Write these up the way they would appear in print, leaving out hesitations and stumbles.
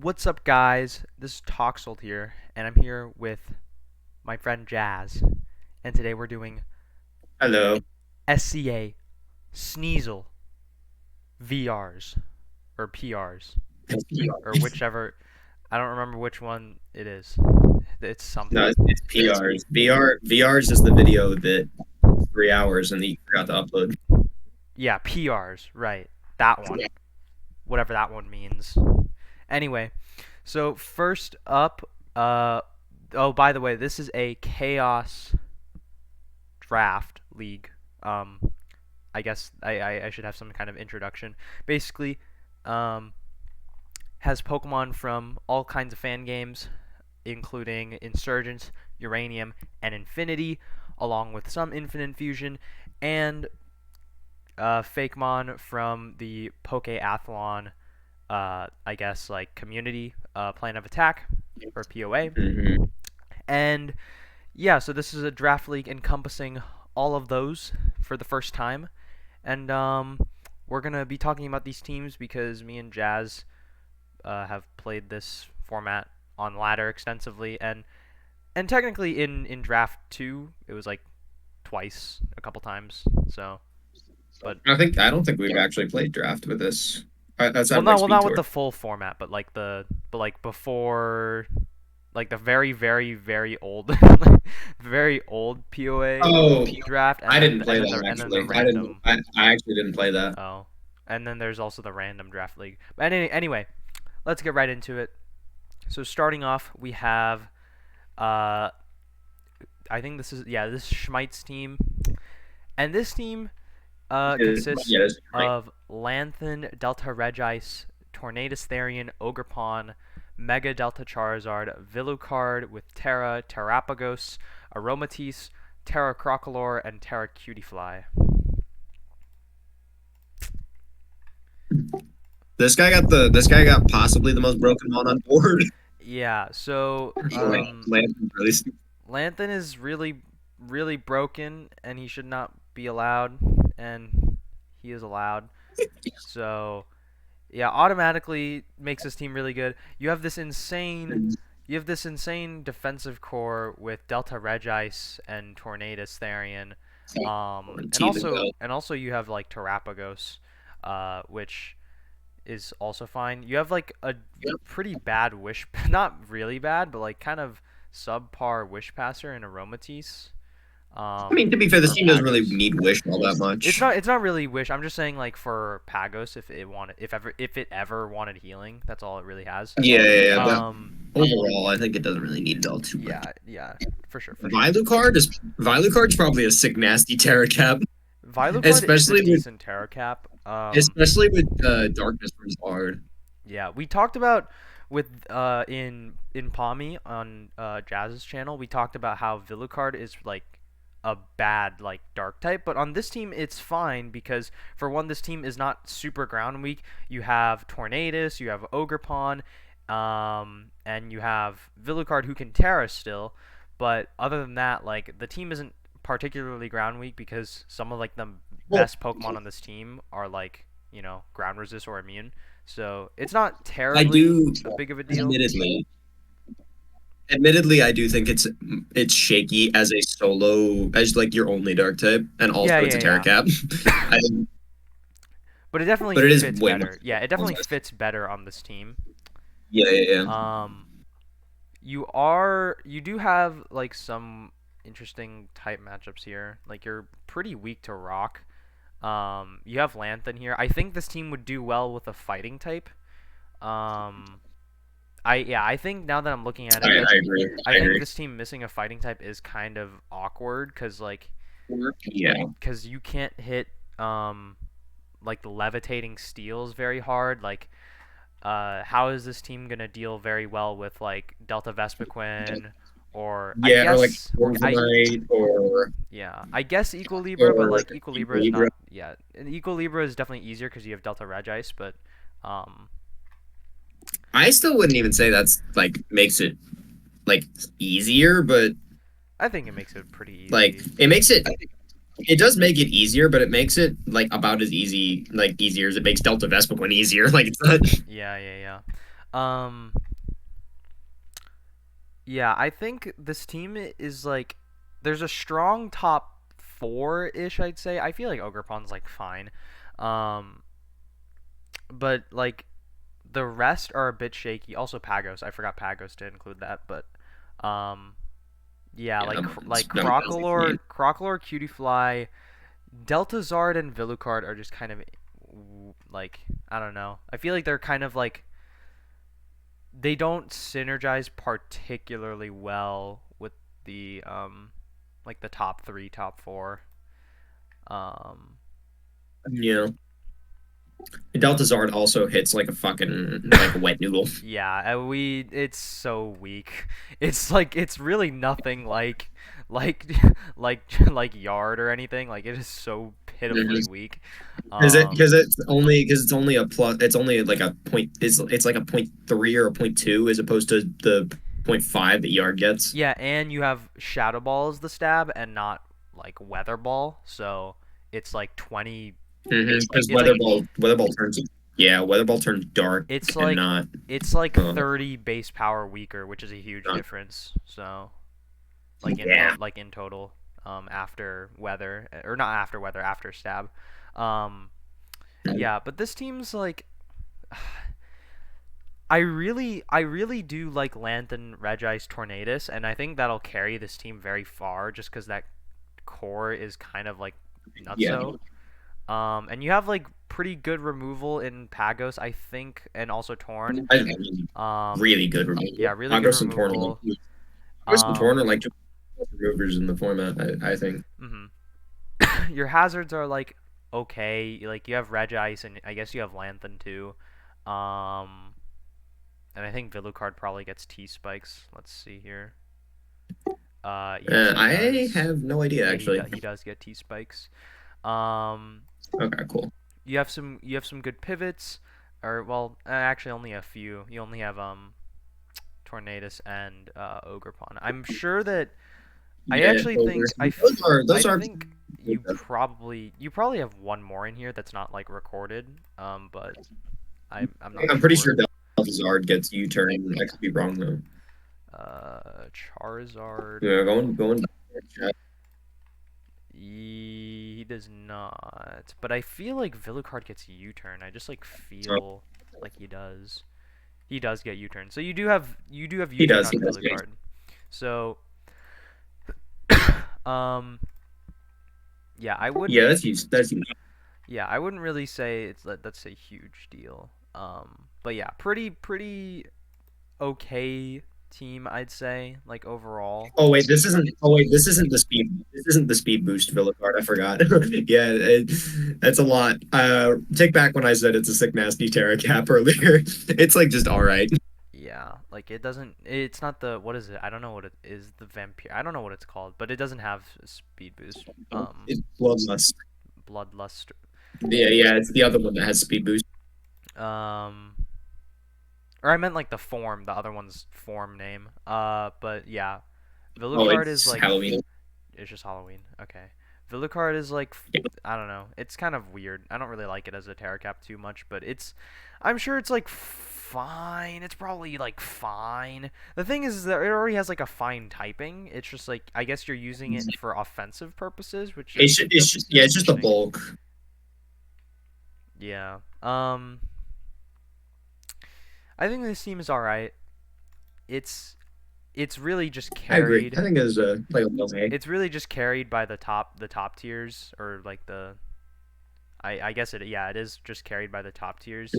What's up, guys? This is Toxold here, and I'm here with my friend Jazz. And today we're doing Hello. SCA Sneasel VRs or PRs or whichever. I don't remember which one it is. It's No, something. it's PRs. VRs is the video that 3 hours and that you forgot to upload. Yeah, PRs, right? That one. Whatever that one means. Anyway, so first up, oh, by the way, this is a chaos draft league. Um, I guess I should have some kind of introduction. Basically, um, has Pokemon from all kinds of fan games, including Insurgence, Uranium, and Infinity, along with some Infinite Fusion, and Fakemon from the Pokéathlon, I guess, like community plan of attack, or POA. Mm-hmm. And yeah, so this is a draft league encompassing all of those for the first time. And we're going to be talking about these teams because me and Jazz have played this format on ladder extensively. And technically in draft 2, it was like twice, a couple times. So, but I don't think we've actually played draft with this. well, Outside of like not Speed with Tour. the full format, but like before, like the very very old very old POA Oh, draft, I didn't play and that then the actually. random. I actually didn't play that. Oh, and then there's also the random draft league. But anyway, let's get right into it. So starting off, we have uh this is Schmidt's team, and this team consists Yeah, that's right. of Lanthan, Delta Regis, Tornadus Therian, Ogrepon, Mega Delta Charizard, Villucard with Terra, Terrapagos, Aromatisse, Terra Crocolore, and Terra Cutiefly. This guy got possibly the most broken one on board. Yeah, so Lantern's really stupid. Lanthan is really broken, and he should not be allowed, and he is allowed. So yeah, automatically makes this team really good. You have this insane defensive core with Delta Regis and Tornadus Therian. Team is out. And also you have like Terrapagos, which is also fine. You have like a pretty bad wish, not really bad, but like kind of subpar wish passer in Aromatisse. I mean, to be fair, this For team doesn't really Pagos. need Wish all that much. It's not really wish. I'm just saying like for Pagos if it ever wanted healing, that's all it really has. Yeah. But Um overall, I think it doesn't really need it all too much. yeah, for sure. Vilucard's probably a sick nasty Terra Cap, Vilucard is a especially with decent Terra Cap. especially with Darkness Resard. Yeah, we talked about with in Palmy on Jazz's channel, we talked about how Villucard is like a bad like dark type, but on this team it's fine because for one, this team is not super ground weak. You have Tornadus, you have Ogrepon, and you have Villucard who can Terra still, but other than that, like the team isn't particularly ground weak because some of like the Well, best Pokemon on this team are like, ground resist or immune. So it's not I terribly do, big of a deal. admittedly, admittedly, I do think it's shaky as a solo, as like your only dark type, and also Yeah, it's a yeah, Terra yeah. Cap. I, But it definitely but it is fits way more. better. Yeah, it definitely fits better on this team. Yeah. Um, you do have like some interesting type matchups here. Like you're pretty weak to rock. You have Lanthan here. I think this team would do well with a fighting type. Um, I think now that I'm looking at it, I agree. I I think agree. this team missing a fighting type is kind of awkward because Yeah. you can't hit like the levitating steals very hard. Like, how is this team gonna deal very well with like Delta Vespiquen or Yeah, or like Corviknight I guess Equilibra, but or like Equilibra is Libra. not and Equilibra is definitely easier because you have Delta Regis, but um I still wouldn't even say that's like makes it like easier, but I think it makes it pretty like easy. it does make it easier, but it makes it like about as easy, like easier as it makes Delta Vespiquen easier. Like it's not. Yeah. Um, yeah, I think this team is like there's a strong top four ish. I'd say. I feel like Ogerpon's like fine, um, but like the rest are a bit shaky. Also Pagos. I forgot Pagos to include that, but um, yeah, Yeah, like that one's easy for me. Crocalor, Cutiefly, Deltazard, and Villucard are just kind of like I don't know. I feel like they're kind of like they don't synergize particularly well with the like the top three, top four. Um, Yeah. Delta Zard also hits like a fucking like a wet noodle. yeah, it's so weak. It's like it's really nothing like like Yard or anything. Like it is so pitifully weak. Um, Because it's only a plus, it's only like a point, it's like a point three or a point two as opposed to the point five that Yard gets. yeah, and you have Shadow Ball as the stab and not like Weather Ball, so it's like 20. Because It's like Weather Ball turns, yeah, Weather Ball turns dark it's and like not it's like uh 30 base power weaker, which is a huge not, difference. So yeah. like in total, after weather or not after weather after stab, um, yeah. But this team's like I really do like Lanthan, Regice, Tornadus, and I think that'll carry this team very far just because that core is kind of like Yeah. nutso. And you have like pretty good removal in Pagos, I think, and also Torn. I mean, Um, really good removal. yeah, really good removal. Agros and Torn are Um, like just removers in the format, I think. mhm. Your hazards are like okay. Like you have Regice and I guess you have Lanthan too. Um, and I think Villucard probably gets T spikes. Let's see here. Yes, he I does. have no idea Yeah, actually. he does get T spikes. Um, Okay, cool. you have some good pivots, or well, actually only a few. You only have Tornadus and Ogerpon. I'm sure that I Yeah, actually think I those are think you probably have one more in here that's not like recorded. But I'm not I'm pretty sure. sure Delphizard gets U-turn. I could be wrong though. Charizard. Yeah, going. He does not. But I feel like Villucard gets U-turn. I just like feel like he does. He does get U-turn. So you do have He U-turn does. on He does. Villucard. So um yeah, Yeah, that's used. That's used. I wouldn't really say that's a huge deal. But yeah, pretty okay team I'd say like overall. Oh wait, this isn't. Oh wait, this isn't the speed. This isn't the speed boost Villacard. I forgot. Yeah, that's a lot. Take back when I said it's a sick nasty Terra Cap earlier. It's like just all right. Yeah, like it doesn't. It's not the what is it? I don't know what it is. The vampire. I don't know what it's called, but it doesn't have a speed boost. It's Bloodlust. Bloodlust. Yeah, yeah, it's the other one that has speed boost. Um, or I meant like the form. The other one's form name. But yeah, Oh, Villucard is it's like Halloween. it's just Halloween. Okay, Villucard is like Yeah. I don't know. It's kind of weird. I don't really like it as a Terra Cap too much, but I'm sure it's like fine. It's probably like fine. The thing is that it already has like a fine typing. It's just like I guess you're using it for offensive purposes, which is It's just the interesting. bulk. Yeah. I think this team is all right. It's it's really just I agree. I carried. think it's like a low A. It's really just carried by the top tiers or like the I guess it is just carried by the top tiers.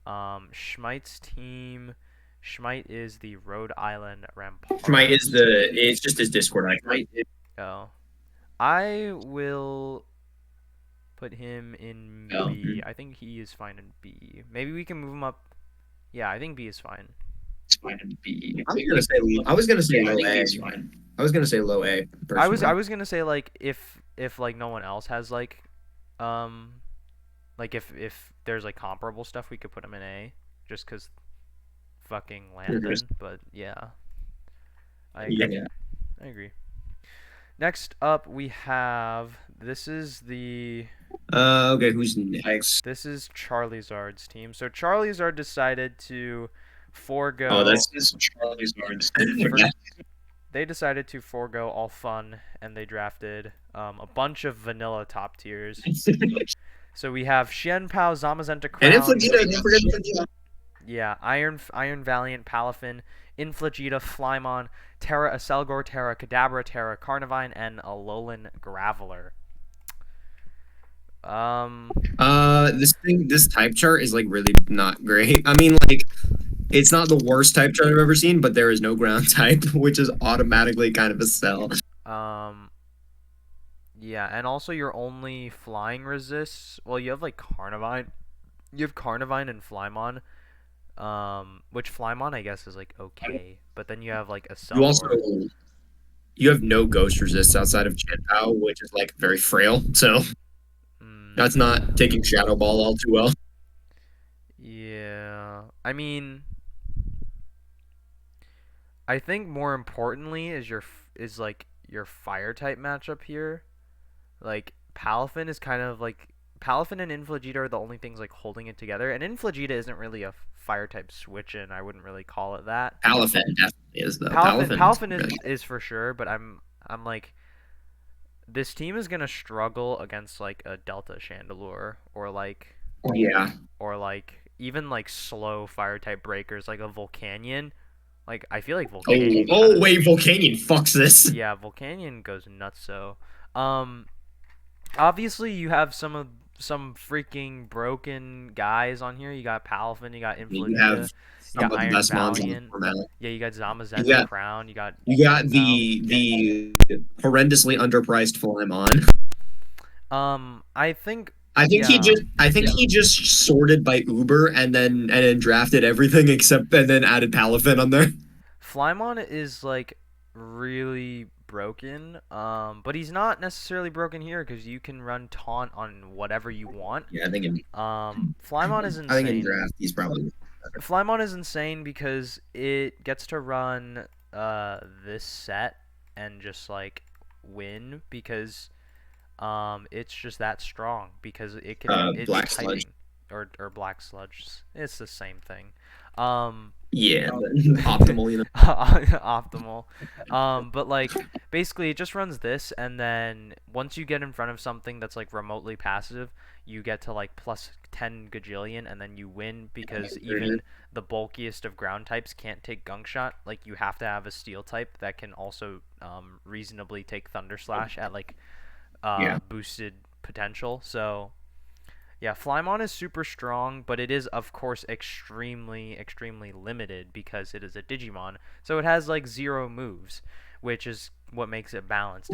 Schmite's team. Schmite is the Rhode Island Schmite is Ramparts. the. It's just his Discord icon. Oh, I will put him in Oh. B. I think he is fine in B. Maybe we can move him up. Yeah, I think B is fine. I was gonna say low A. I was gonna say low A I personally. was gonna say like if like no one else has um like if there's like comparable stuff we could put him in A just cause fucking Mhm. Lanthan. But yeah, I agree. Yeah. I agree. Next up we have this is the Okay. Who's next? this is Charizard's team. So Charizard decided to Oh, forego that's just Charizard's. for they decided to forego all fun and they drafted a bunch of vanilla top tiers. So we have Xianpao, Zamazenta And Crown, Infligita, don't forget Infligita. yeah, Iron Valiant, Palafin, Infligita, Flymon, Terra Acelgor, Terra Kadabra, Terra Carnivine, and Alolan Graveler. Um, This type chart is like really not great. I mean, like it's not the worst type chart I've ever seen, but there is no ground type, which is automatically kind of a sell. um, yeah, and also your only flying resists. Well, you have like Carnivine. You have Carnivine and Flymon. Which Flymon I guess is like okay, but then you have like You also Acelgor. you have no ghost resist outside of Chen-Pao, which is like very frail. So that's not taking Shadow Ball all too well. Yeah, I mean, I think more importantly is is like your fire type matchup here. Like Palafin is kind of like Palafin and Infligita are the only things like holding it together, and Infligita isn't really a fire type switch in. I wouldn't really call it that. Palafin definitely is though. Palafin Palafin's Palafin really is for sure, but I'm like this team is gonna struggle against like a Delta Chandelure yeah. or like even like slow fire type breakers like a Volcanion. Like I feel like Oh, Volcanion kind oh of wait, Volcanion fucks this. yeah, Volcanion goes nuts. So, um, obviously you have some freaking broken guys on here. You got Palafin, you got You have Infligita, you some got of the Iron best mons on the Valiant. format. Yeah, you got You Zamazenta got Crown, you got you got Xianpao. the horrendously underpriced Flamon. I think yeah, I think he just sorted by Uber and then drafted everything except and then added Palafin on there. Flymon is like really broken. But he's not necessarily broken here because you can run taunt on whatever you want. Yeah, Flymon is I think in insane. draft he's probably Flymon is insane because it gets to run this set and just like win because it's just that strong because it's Black Sludge. typing or black sludge. It's the same thing. Um Yeah, optimal, you know. optimal. But like basically it just runs this and then once you get in front of something that's like remotely passive, you get to like plus 10 gajillion and then you win because even the bulkiest of ground types can't take gunk shot. Like you have to have a steel type that can also reasonably take thunder slash at like Yeah. boosted potential. So yeah, Flymon is super strong, but it is of course extremely limited because it is a Digimon. So it has like zero moves, which is what makes it balanced.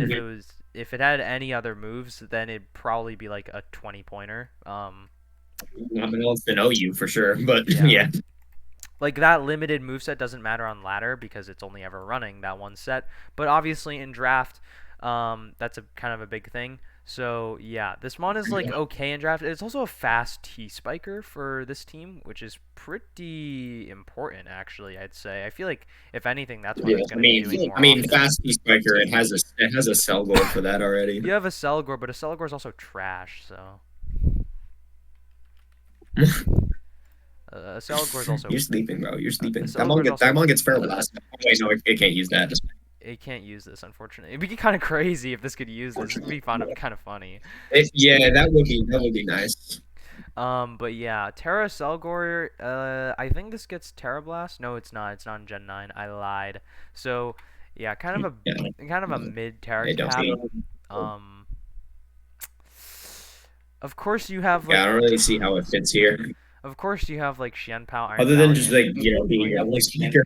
If it had any other moves, then it'd probably be like a 20 pointer. Nothing else to know you for sure, but Yeah. yeah. Like that limited moveset doesn't matter on ladder because it's only ever running that one set. But obviously in draft, that's a kind of a big thing. So yeah, this mon is like okay in draft. It's also a fast T spiker for this team, which is pretty important actually. I'd say. I feel like if anything, that's what Yeah. it's going to be doing I more mean, often. fast Spiker. It has a cell goal for that already. You have a Selgor, but a Selgor is also trash. So a Selgor is also You're sleeping, bro. You're a sleeping. That Selgor mon is gets that also mon gets feral blast. Oh, wait, no, it can't use that. it can't use this unfortunately. It'd be kind of crazy if this could use this. It'd be fun, kind of funny. Yeah, that would be nice. But yeah, Terra Selgor. I think this gets Terra Blast. No, it's not. It's not in Gen 9. I lied. So yeah, Yeah, kind of a mid Terra I don't cap. see. Um, of course you have Yeah, I like don't really see how it fits here, of course you have like Xianpao, Iron other than just Valiant. like being a like speaker.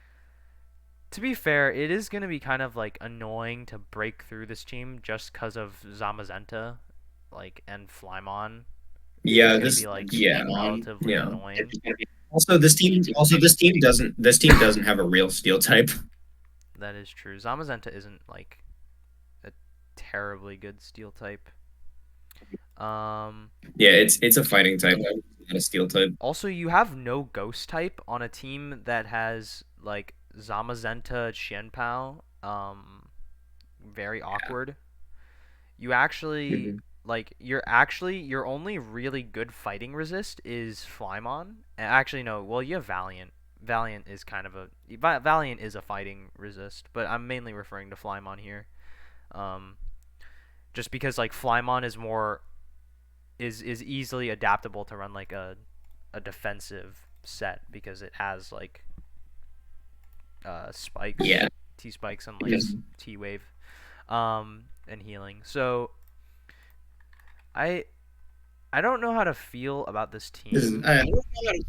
To be fair, it is gonna be kind of like annoying to break through this team just because of Zamazenta, like and Flymon. It's Yeah, gonna be like yeah, relatively yeah. annoying. Also this team doesn't have a real steel type. That is true. Zamazenta isn't like a terribly good steel type. Um, Yeah, it's a fighting type, not a steel type. Also, you have no ghost type on a team that has like Zamazenta, Xianpao. Very awkward. You actually Mhm. your only really good fighting resist is Flymon. Actually, no. Well, you have Valiant. Valiant is kind of a Valiant is a fighting resist, but I'm mainly referring to Flymon here. Um, just because like Flymon is more is easily adaptable to run like a defensive set because it has like spikes, Yeah. T spikes and like Because T wave, and healing. So I I don't know how to feel about this team I don't know how to-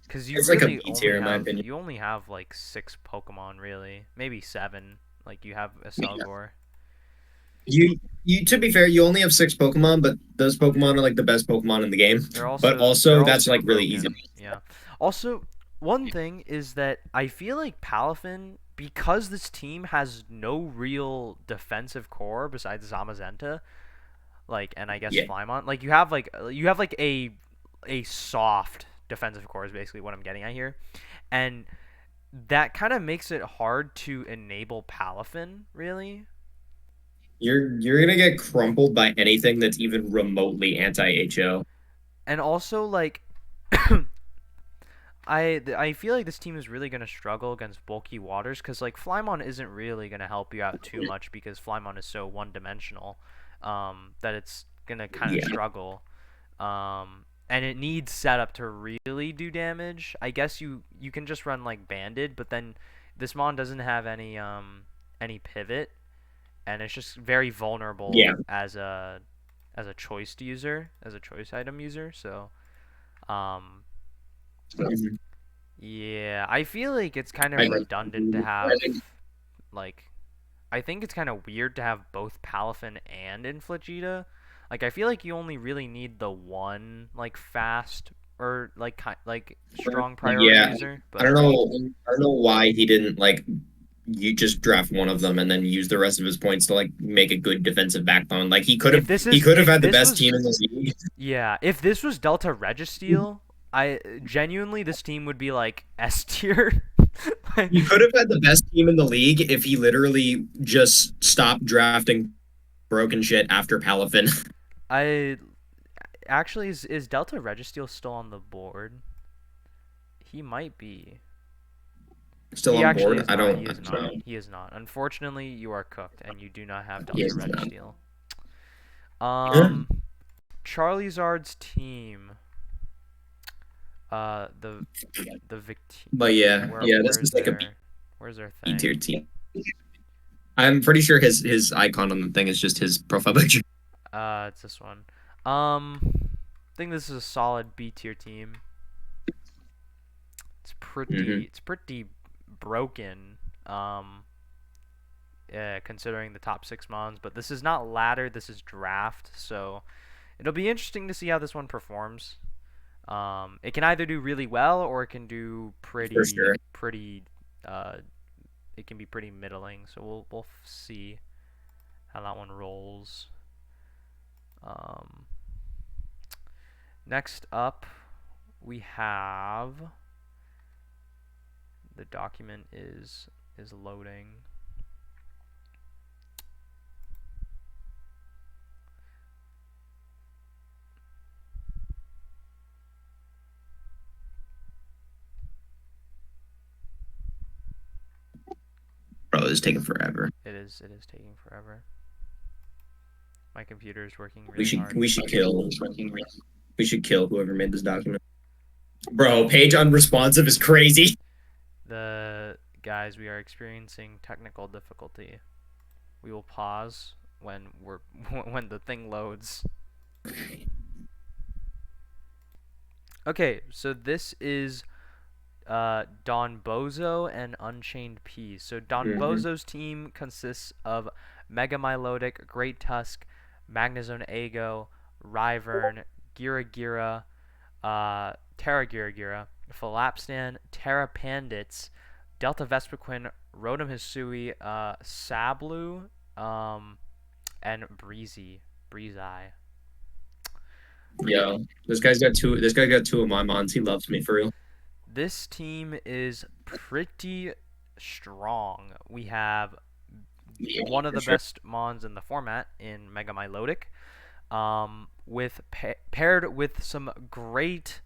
because it's like a B tier in my opinion. you only have like 6 Pokemon really, maybe 7. Like you have a Yeah. Selgor. You to be fair, you only have 6 Pokemon, but those Pokemon are like the best Pokemon in the game. But They're also all that's super like really easy. broken. Yeah. Also, one thing is that I feel like Palafin, because this team has no real defensive core besides Zamazenta, like, and I guess Yeah. Flymon, like you have like a soft defensive core is basically what I'm getting at here, and that kind of makes it hard to enable Palafin really. You're gonna get crumpled by anything that's even remotely anti-HO. And also like I feel like this team is really gonna struggle against bulky waters because like Flymon isn't really gonna help you out too much because Flymon is so one dimensional, that it's gonna kind of Yeah. struggle, and it needs setup to really do damage. I guess you can just run like Banded, but then this mon doesn't have any pivot, and it's just very vulnerable Yeah. as a choice user, as a choice item user. So um Mhm. yeah, I feel like it's kind of I, redundant to have like I think it's kind of weird to have both Palafin and Infligita. Like I feel like you only really need the one like fast or like strong priority yeah. user, I but don't know. I don't know why he didn't like you just draft one of them and then use the rest of his points to like make a good defensive backbone. Like he could have if had the this best was team in the league. yeah, if this was Delta Registeel, I genuinely this team would be like S tier. Like, He could have had the best team in the league if he literally just stopped drafting broken shit after Palafin. I actually is Delta Registeel still on the board? He might be. Still He on actually board? is I not. don't. He I is don't not. know. He is not. Unfortunately, you are cooked, and you do not have Delta Yes. Registeel. Um, Charizard's team. The Vict. But yeah, yeah, this is like a Where's their B tier thing? team. I'm pretty sure his icon on the thing is just his profile picture. It's this one. I think this is a solid B tier team. Hmm. It's pretty broken. Yeah, considering the top 6 mons, but this is not ladder, this is draft, so it'll be interesting to see how this one performs. It can either do really well or it can do For sure. pretty. Uh, it can be pretty middling. So we'll see how that one rolls. Um, Next up, we have the document is loading. Bro, this is taking forever. It is taking forever. My computer is working We really should hard. we should kill we should kill whoever made this document. Bro, page unresponsive is crazy. The guys, we are experiencing technical difficulty. We will pause when we're when the thing loads. Okay, so this is Don Bozo and Unchained Peas. So Don Hmm. Bozo's team consists of Mega Milotic, Great Tusk, Magnezone Ago, Ryvern, Gira Gira, Terra Gira Gira, Phalapstan, Terra Pandits, Delta Vespiquen, Rotom Hisui, Sablu, and Breezy. Yo, this guy got two of my mons. He loves me for real. This team is pretty strong. We have Yeah, one of for the sure. best mons in the format in Mega Milotic, paired with some great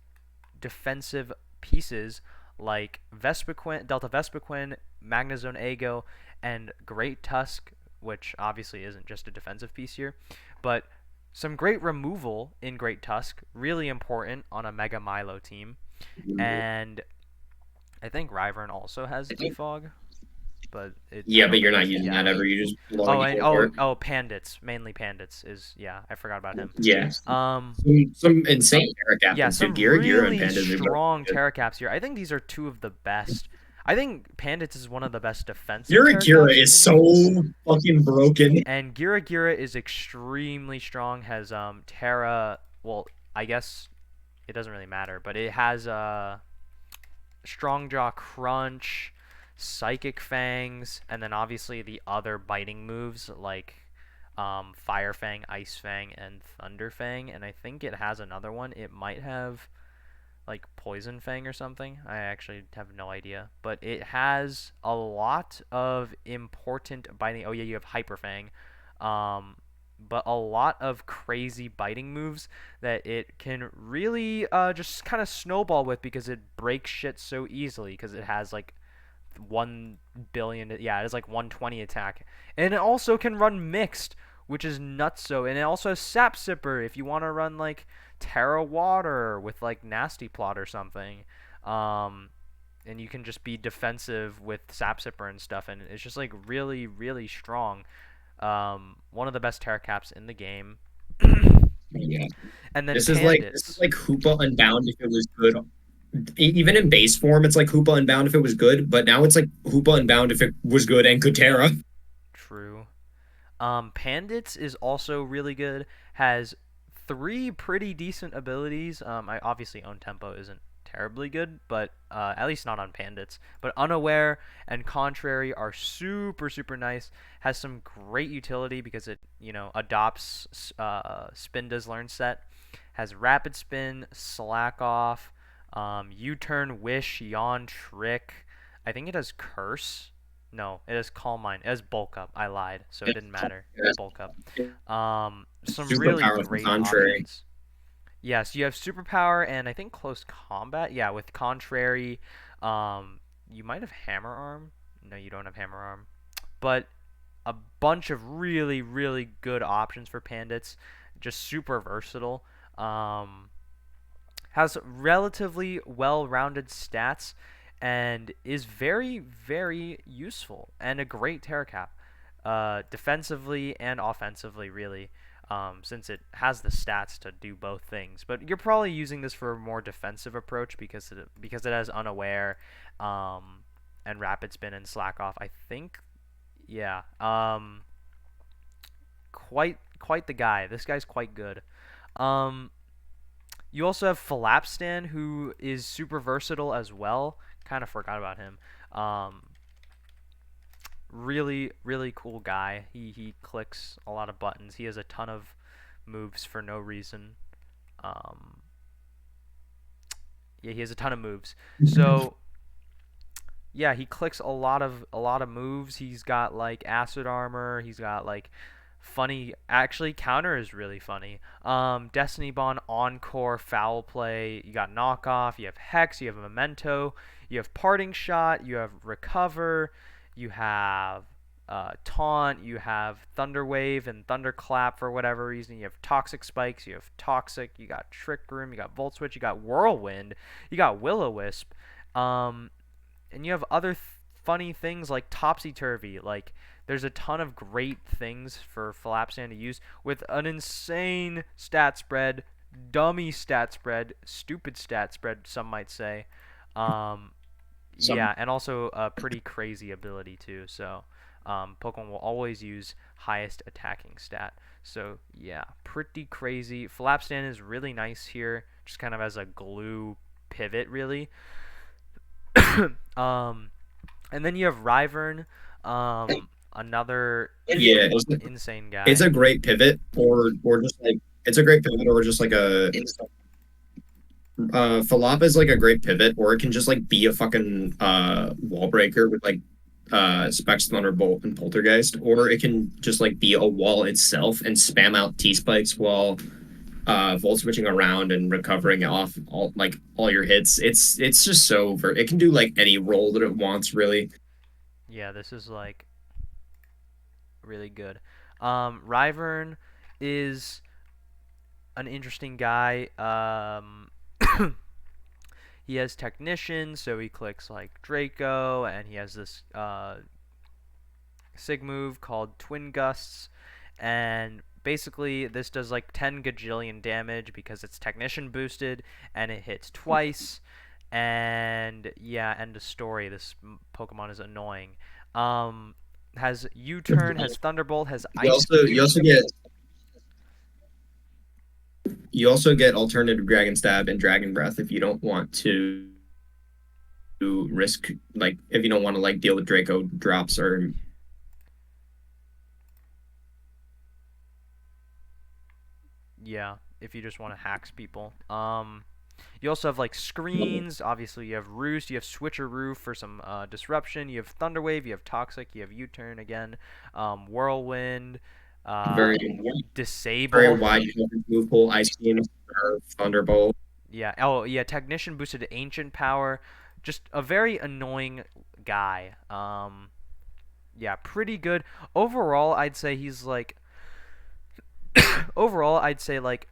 defensive pieces like Vespiquen, Delta Vespiquen, Magnezone Ego, and Great Tusk, which obviously isn't just a defensive piece here, but some great removal in Great Tusk, really important on a Mega Milo team. And I think Ryvern also has Defog, but I Yeah, but don't you're think not it's, using yeah. that ever. You just Oh, belong and to Pandits, mainly Pandits is, yeah, I forgot about him. Yeah. Um, Some insane Terra yeah, captains too. some Gira and really Pandas are both strong good. Terracaps here. I think these are two of the best. I think Pandits is one of the best defensive Gira Terracaps is in the so game. fucking broken. And Gira is extremely strong. Has Terra. Well, I guess it doesn't really matter, but it has Strong Jaw Crunch, Psychic Fangs, and then obviously the other biting moves like Fire Fang, Ice Fang, and Thunder Fang. And I think it has another one. It might have like Poison Fang or something. I actually have no idea. But it has a lot of important biting. Oh yeah, you have Hyper Fang. Um, but a lot of crazy biting moves that it can really just kind of snowball with because it breaks shit so easily because it has like 1 billion, yeah, it has like 120 attack. And it also can run mixed, which is nutso. And it also has Sap Sipper if you want to run like Terra Water with like Nasty Plot or something. Um, and you can just be defensive with Sap Sipper and stuff, and it's just like really, really strong. One of the best Terra Caps in the game. Yeah. And then This is Pandits. like Hoopa Unbound if it was good. Even in base form, it's like Hoopa Unbound if it was good, but now it's like Hoopa Unbound if it was good and could Terra. True. Pandits is also really good. Has three pretty decent abilities. I obviously own Tempo isn't terribly good, but at least not on Pandits. But Unaware and Contrary are super super nice. Has some great utility because it adopts Spin Does Learn set. Has Rapid Spin, Slack Off, U-Turn, Wish, Yawn, Trick. I think it has Curse. No, it has Calm Mind. It has Bulk Up. I lied, so it didn't matter. Bulk Up. Some Super really powerful great contrary. options. Yes, you have Superpower and I think Close Combat. Yeah, with Contrary, you might have Hammer Arm. No, you don't have Hammer Arm. But a bunch of really, really good options for Pandits. Just super versatile. Um, has relatively well-rounded stats and is very, very useful and a great Terra Cap, defensively and offensively, really, since it has the stats to do both things. But you're probably using this for a more defensive approach because it has Unaware, and Rapid Spin and Slack Off. I think, yeah, quite the guy. This guy's quite good. Um, you also have Phalapstan, who is super versatile as well. Kind of forgot about him. Um, really, really cool guy. He clicks a lot of buttons. He has a ton of moves for no reason. Um, yeah, he has a ton of moves. So yeah, he clicks a lot of moves. He's got like acid armor. He's got like funny. Actually, counter is really funny. Destiny Bond, Encore, Foul Play. You got knockoff. You have Hex. You have Memento. You have Parting Shot. You have Recover. You have Taunt. You have Thunder Wave and Thunderclap for whatever reason. You have Toxic Spikes. You have Toxic. You got Trick Room. You got Volt Switch. You got Whirlwind. You got Will-O-Wisp. Um, and you have other funny things like Topsy Turvy. Like there's a ton of great things for Phalapstan to use with an insane stat spread, dummy stat spread, stupid stat spread, some might say. Um, Some yeah, and also a pretty crazy ability too. So Pokemon will always use highest attacking stat. So yeah, pretty crazy. Phalapstan is really nice here, just kind of as a glue pivot, really. um, and then you have Ryvern, another yeah, insane it's guy. a great pivot or just like it's a great pivot or just like a Falapa is like a great pivot, or it can just like be a fucking wall breaker with like Specs Thunderbolt and Poltergeist, or it can just like be a wall itself and spam out T spikes while volt switching around and recovering off all your hits. It's just it can do like any role that it wants really. Yeah, this is like really good. Ryvern is an interesting guy. He has technician, so he clicks like Draco, and he has this sig move called Twin Gusts, and basically this does like 10 gajillion damage because it's technician boosted and it hits twice. And yeah, end of story. This Pokemon is annoying. Has U-turn, has Thunderbolt, has You Ice also you Beam. also get you also get alternative Dragon Stab and Dragon Breath if you don't want to risk like if you don't want to like deal with Draco drops or Yeah, if you just want to hacks people. You also have like screens. Obviously, you have Roost. You have Switcheroo for some disruption. You have Thunderwave. You have Toxic. You have U-turn again. Whirlwind. Uh, very very Disable. wide move pool, Ice Beam or Thunderbolt. Yeah. Oh, yeah. Technician boosted to Ancient Power. Just a very annoying guy. Yeah, pretty good. Overall, I'd say he's like. Overall, I'd say like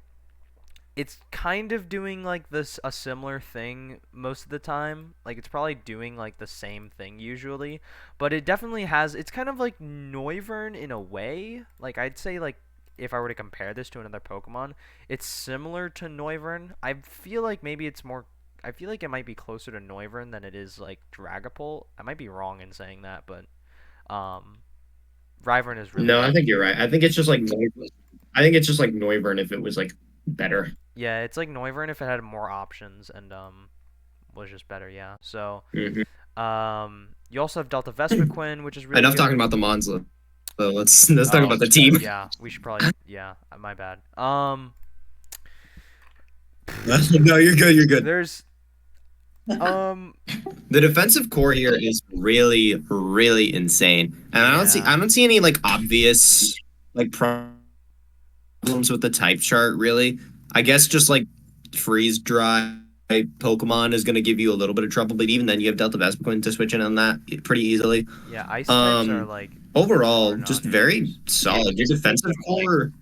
it's kind of doing like this a similar thing most of the time. Like it's probably doing like the same thing usually, but it definitely has. It's kind of like Noivern in a way. Like I'd say like if I were to compare this to another Pokemon, it's similar to Noivern. I feel like maybe it's more. I feel like it might be closer to Noivern than it is like Dragapult. I might be wrong in saying that, but um, Ryvern is really No, I good. think you're right. I think it's just like Noivern if it was like better. Yeah, it's like Noivern if it had more options and was just better. Yeah. So Mhm. you also have Delta Vespiquen, which is really Enough talking good. about the Monza. So let's talk Oh, about the team. yeah, we should probably. Yeah, my bad. No, you're good. You're good. There's um, The defensive core here is really, really insane, and yeah, I don't see any like obvious like problems with the type chart. Really, I guess just like freeze dry Pokemon is going to give you a little bit of trouble, but even then, you have Delta Vespiquen to switch in on that pretty easily. yeah. Ice types are Um, like Overall, are just very non-issues. solid. Your defensive core,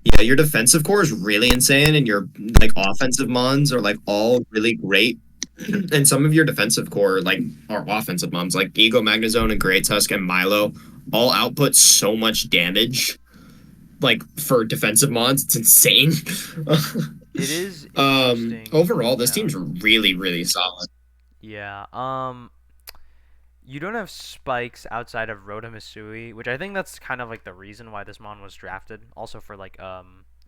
yeah, your defensive core is really insane, and your like offensive mons are like all really great. And some of your defensive core, like are offensive mons, like Ego Magnezone and Great Tusk and Milo, all output so much damage. Like for defensive mons, it's insane. It is interesting. Overall, this Yeah, team's really, really solid. yeah. You don't have spikes outside of Rotom which I think that's kind of like the reason why this mon was drafted. Also for like a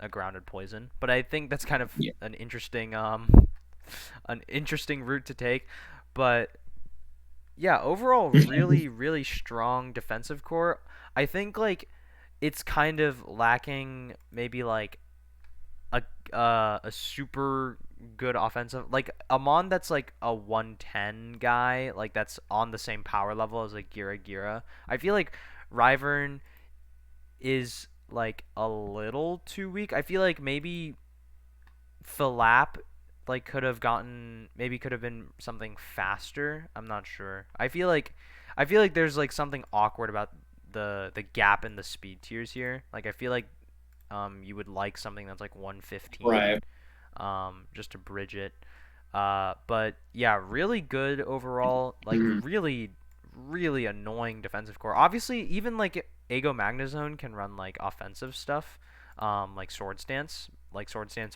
grounded poison, but I think that's kind of Yeah. an interesting an interesting route to take. But yeah, overall, really really strong defensive core. I think like it's kind of lacking maybe like a super good offensive like a mon that's like a 110 guy like that's on the same power level as like Gira. I feel like Ryvern is like a little too weak. I feel like maybe Philap like could have been something faster. I'm not sure. I feel like there's like something awkward about the gap in the speed tiers here. Like I feel like you would like something that's like 115 Right. just to bridge it. But yeah, really good overall. Like Mhm. really, really annoying defensive core. Obviously, even like Ego Magnezone can run like offensive stuff, like Sword Stance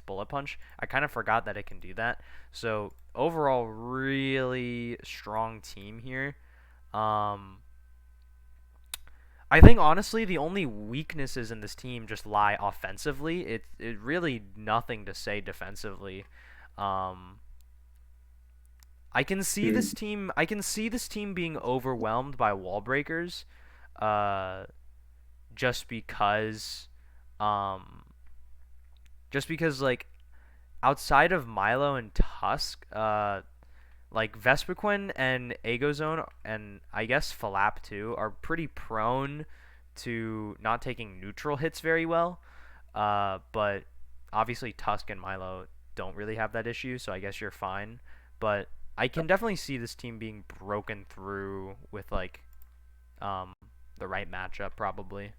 Bullet Punch. I kind of forgot that it can do that. So overall, really strong team here. Um, I think honestly the only weaknesses in this team just lie offensively. It really nothing to say defensively. Um, Mhm. I can see this team being overwhelmed by wall breakers, uh, just because, um, just because like outside of Milo and Tusk, like Vespiquen and Agozone and I guess Falap too are pretty prone to not taking neutral hits very well. But Obviously, Tusk and Milo don't really have that issue, so I guess you're fine. But I can definitely see this team being broken through with like um, the right matchup, probably.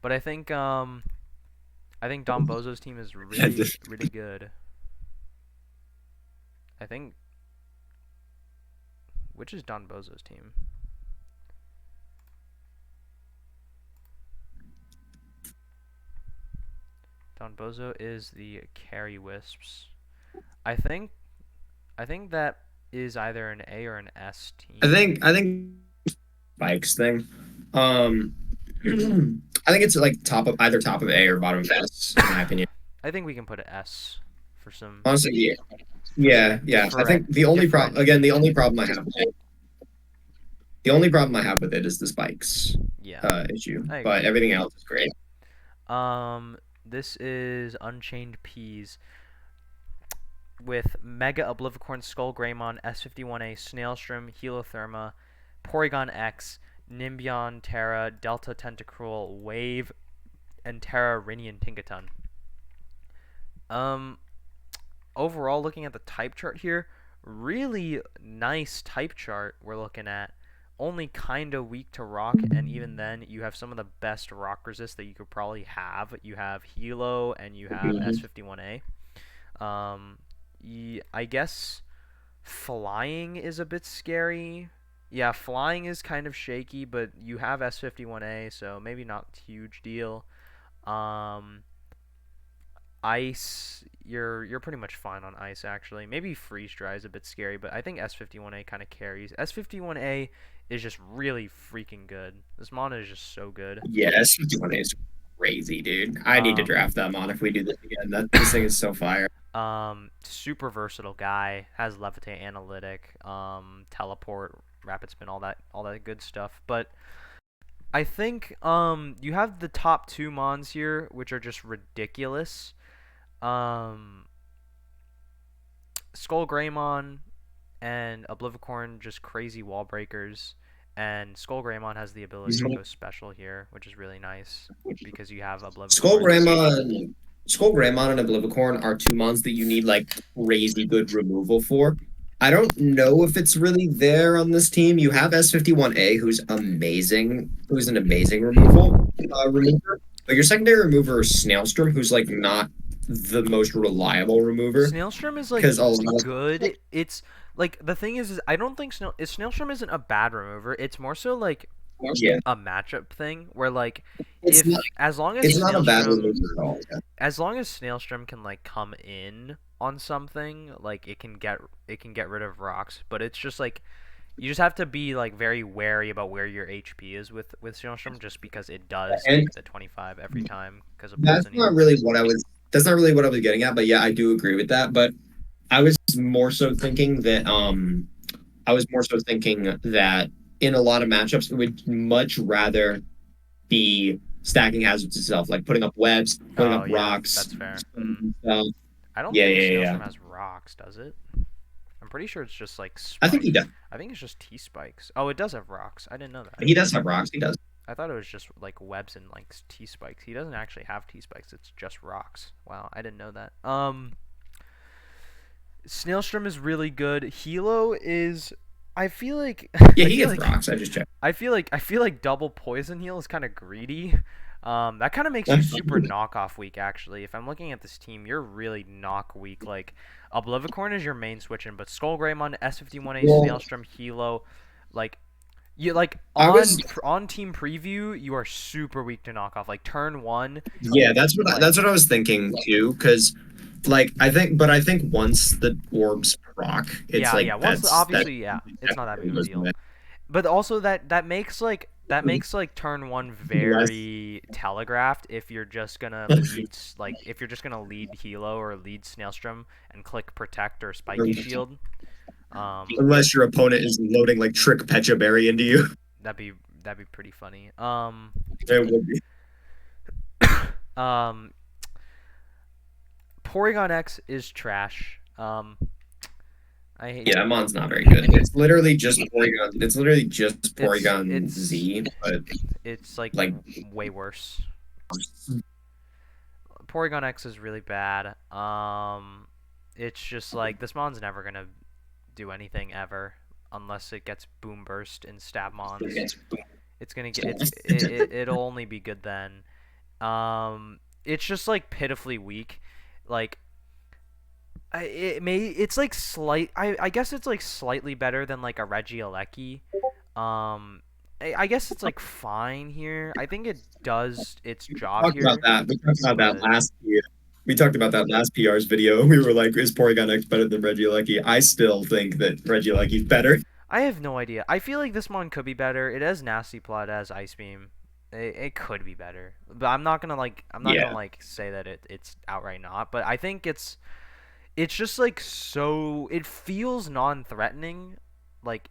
But I think Don Bozo's team is really really good. I think which is Don Bozo's team? Don Bozo is the Carry Wisps. I think I think that is either an A or an S team. I think Spikes thing. Um, I think it's like top of either top of A or bottom of S, in my opinion. I think we can put an S for some Honestly, yeah, for some yeah. I think the only problem, again, the only problem I have with it is the spikes Yeah, issue, I but agree. everything else is great. This is Unchained Peas with Mega Oblivicorn, Skull Greymon, S51A, Snailstrom, Helotherma, Porygon X, Nimbion, Terra, Delta Tentacruel, Wave, and Terra Rinian Tinkaton. Um, Overall, looking at the type chart here, really nice type chart we're looking at. Only kind of weak to rock, and even then, you have some of the best rock resist that you could probably have. You have Hilo and you have Mhm. S51A. Um, I guess flying is a bit scary. Yeah, flying is kind of shaky, but you have S51A, so maybe not huge deal. Um, Ice, you're pretty much fine on ice actually. Maybe freeze dry is a bit scary, but I think S51A kind of carries. S51A is just really freaking good. This mana is just so good. Yeah, S51 is crazy, dude. I need to Um, draft that mod if we do this again. That this thing is so fire. Super versatile guy. Has levitate, analytic, teleport, rapid spin, all that good stuff. But I think you have the top two mons here, which are just ridiculous. Um, Skull Greymon and Oblivicorn just crazy wall breakers. And Skull Greymon has the ability to go special here, which is really nice because you have Skull Oblivicorn. Greymon, Skull Greymon and Oblivicorn are two mons that you need like crazy good removal for. I don't know if it's really there on this team. You have S51A, who's amazing, who's an amazing remover. But your secondary remover is Snailstrom, who's like not the most reliable remover. Snailstrom is like Because a lot good. It's like the thing is I don't think Snailstrom isn't a bad remover. It's more so like yeah, a matchup thing where like it's not if as long as it's not a bad Snailstrom remover at all. as long as Snailstrom can like come in on something, like it can get rid of rocks, but it's just like you just have to be like very wary about where your HP is with Snailstrom just because it does And take the 25 every time because of that's Poison not Heal. really what I was that's not really what I was getting at, but yeah, I do agree with that. But I was more so thinking that I was more so thinking that in a lot of matchups, it would much rather be stacking hazards itself, like putting up webs, putting up Oh yeah, rocks, that's fair. stuff. I don't Yeah, think yeah, yeah. Snailstrom has rocks, does it? I'm pretty sure it's just like I think he spikes. does. I think it's just T spikes. Oh, it does have rocks. I didn't know that. He does have rocks. He does. I thought it was just like webs and like T spikes. He doesn't actually have T spikes. It's just rocks. Wow, I didn't know that. Snailstrom is really good. Hilo is. I feel like. Yeah, I he feel gets like. rocks. I just checked. I feel like double poison heal is kind of greedy. That kind of makes you super knockoff weak. Actually, if I'm looking at this team, you're really knock weak. Like, Oblivicorn is your main switching, but Skull Greymon, S51A, Well, Snailstrom, Hilo, like you like I was on team preview, you are super weak to knock off. Like turn one, yeah, like that's what I was thinking too. Because like I think once the orbs proc, it's yeah, like yeah. Obviously, yeah, it's not that big of a deal. exactly But also that makes like turn one less. very telegraphed if you're just gonna lead Hilo or lead Snailstrom and click protect or spiky shield. Um, Unless your opponent is loading like Trick Pecha Berry into you. that'd be that'd be pretty funny. It would be. Um, Porygon X is trash. I hate. Yeah, Mon's not very good. It's literally just Porygon. It's literally just It's Porygon it's Z, but it's like like way worse. Porygon X is really bad. It's just like this mon's never gonna do anything ever unless it gets Boom Burst in Stabmons. It's gonna get it'll only be good then. It's just like pitifully weak. Like it's like I guess it's like slightly better than like a Regieleki. Um, I guess it's like fine here. I think it does its job talked about here, that. We talked about that but last year. We talked about that last PR's video. We were like, is Porygon X better than Regieleki? I still think that Regieleki's better. I have no idea. I feel like this mon could be better. It has Nasty Plot, it has Ice Beam. It could be better, but I'm not gonna Yeah. like say that it's outright not. But I think it's just like so it feels non-threatening, like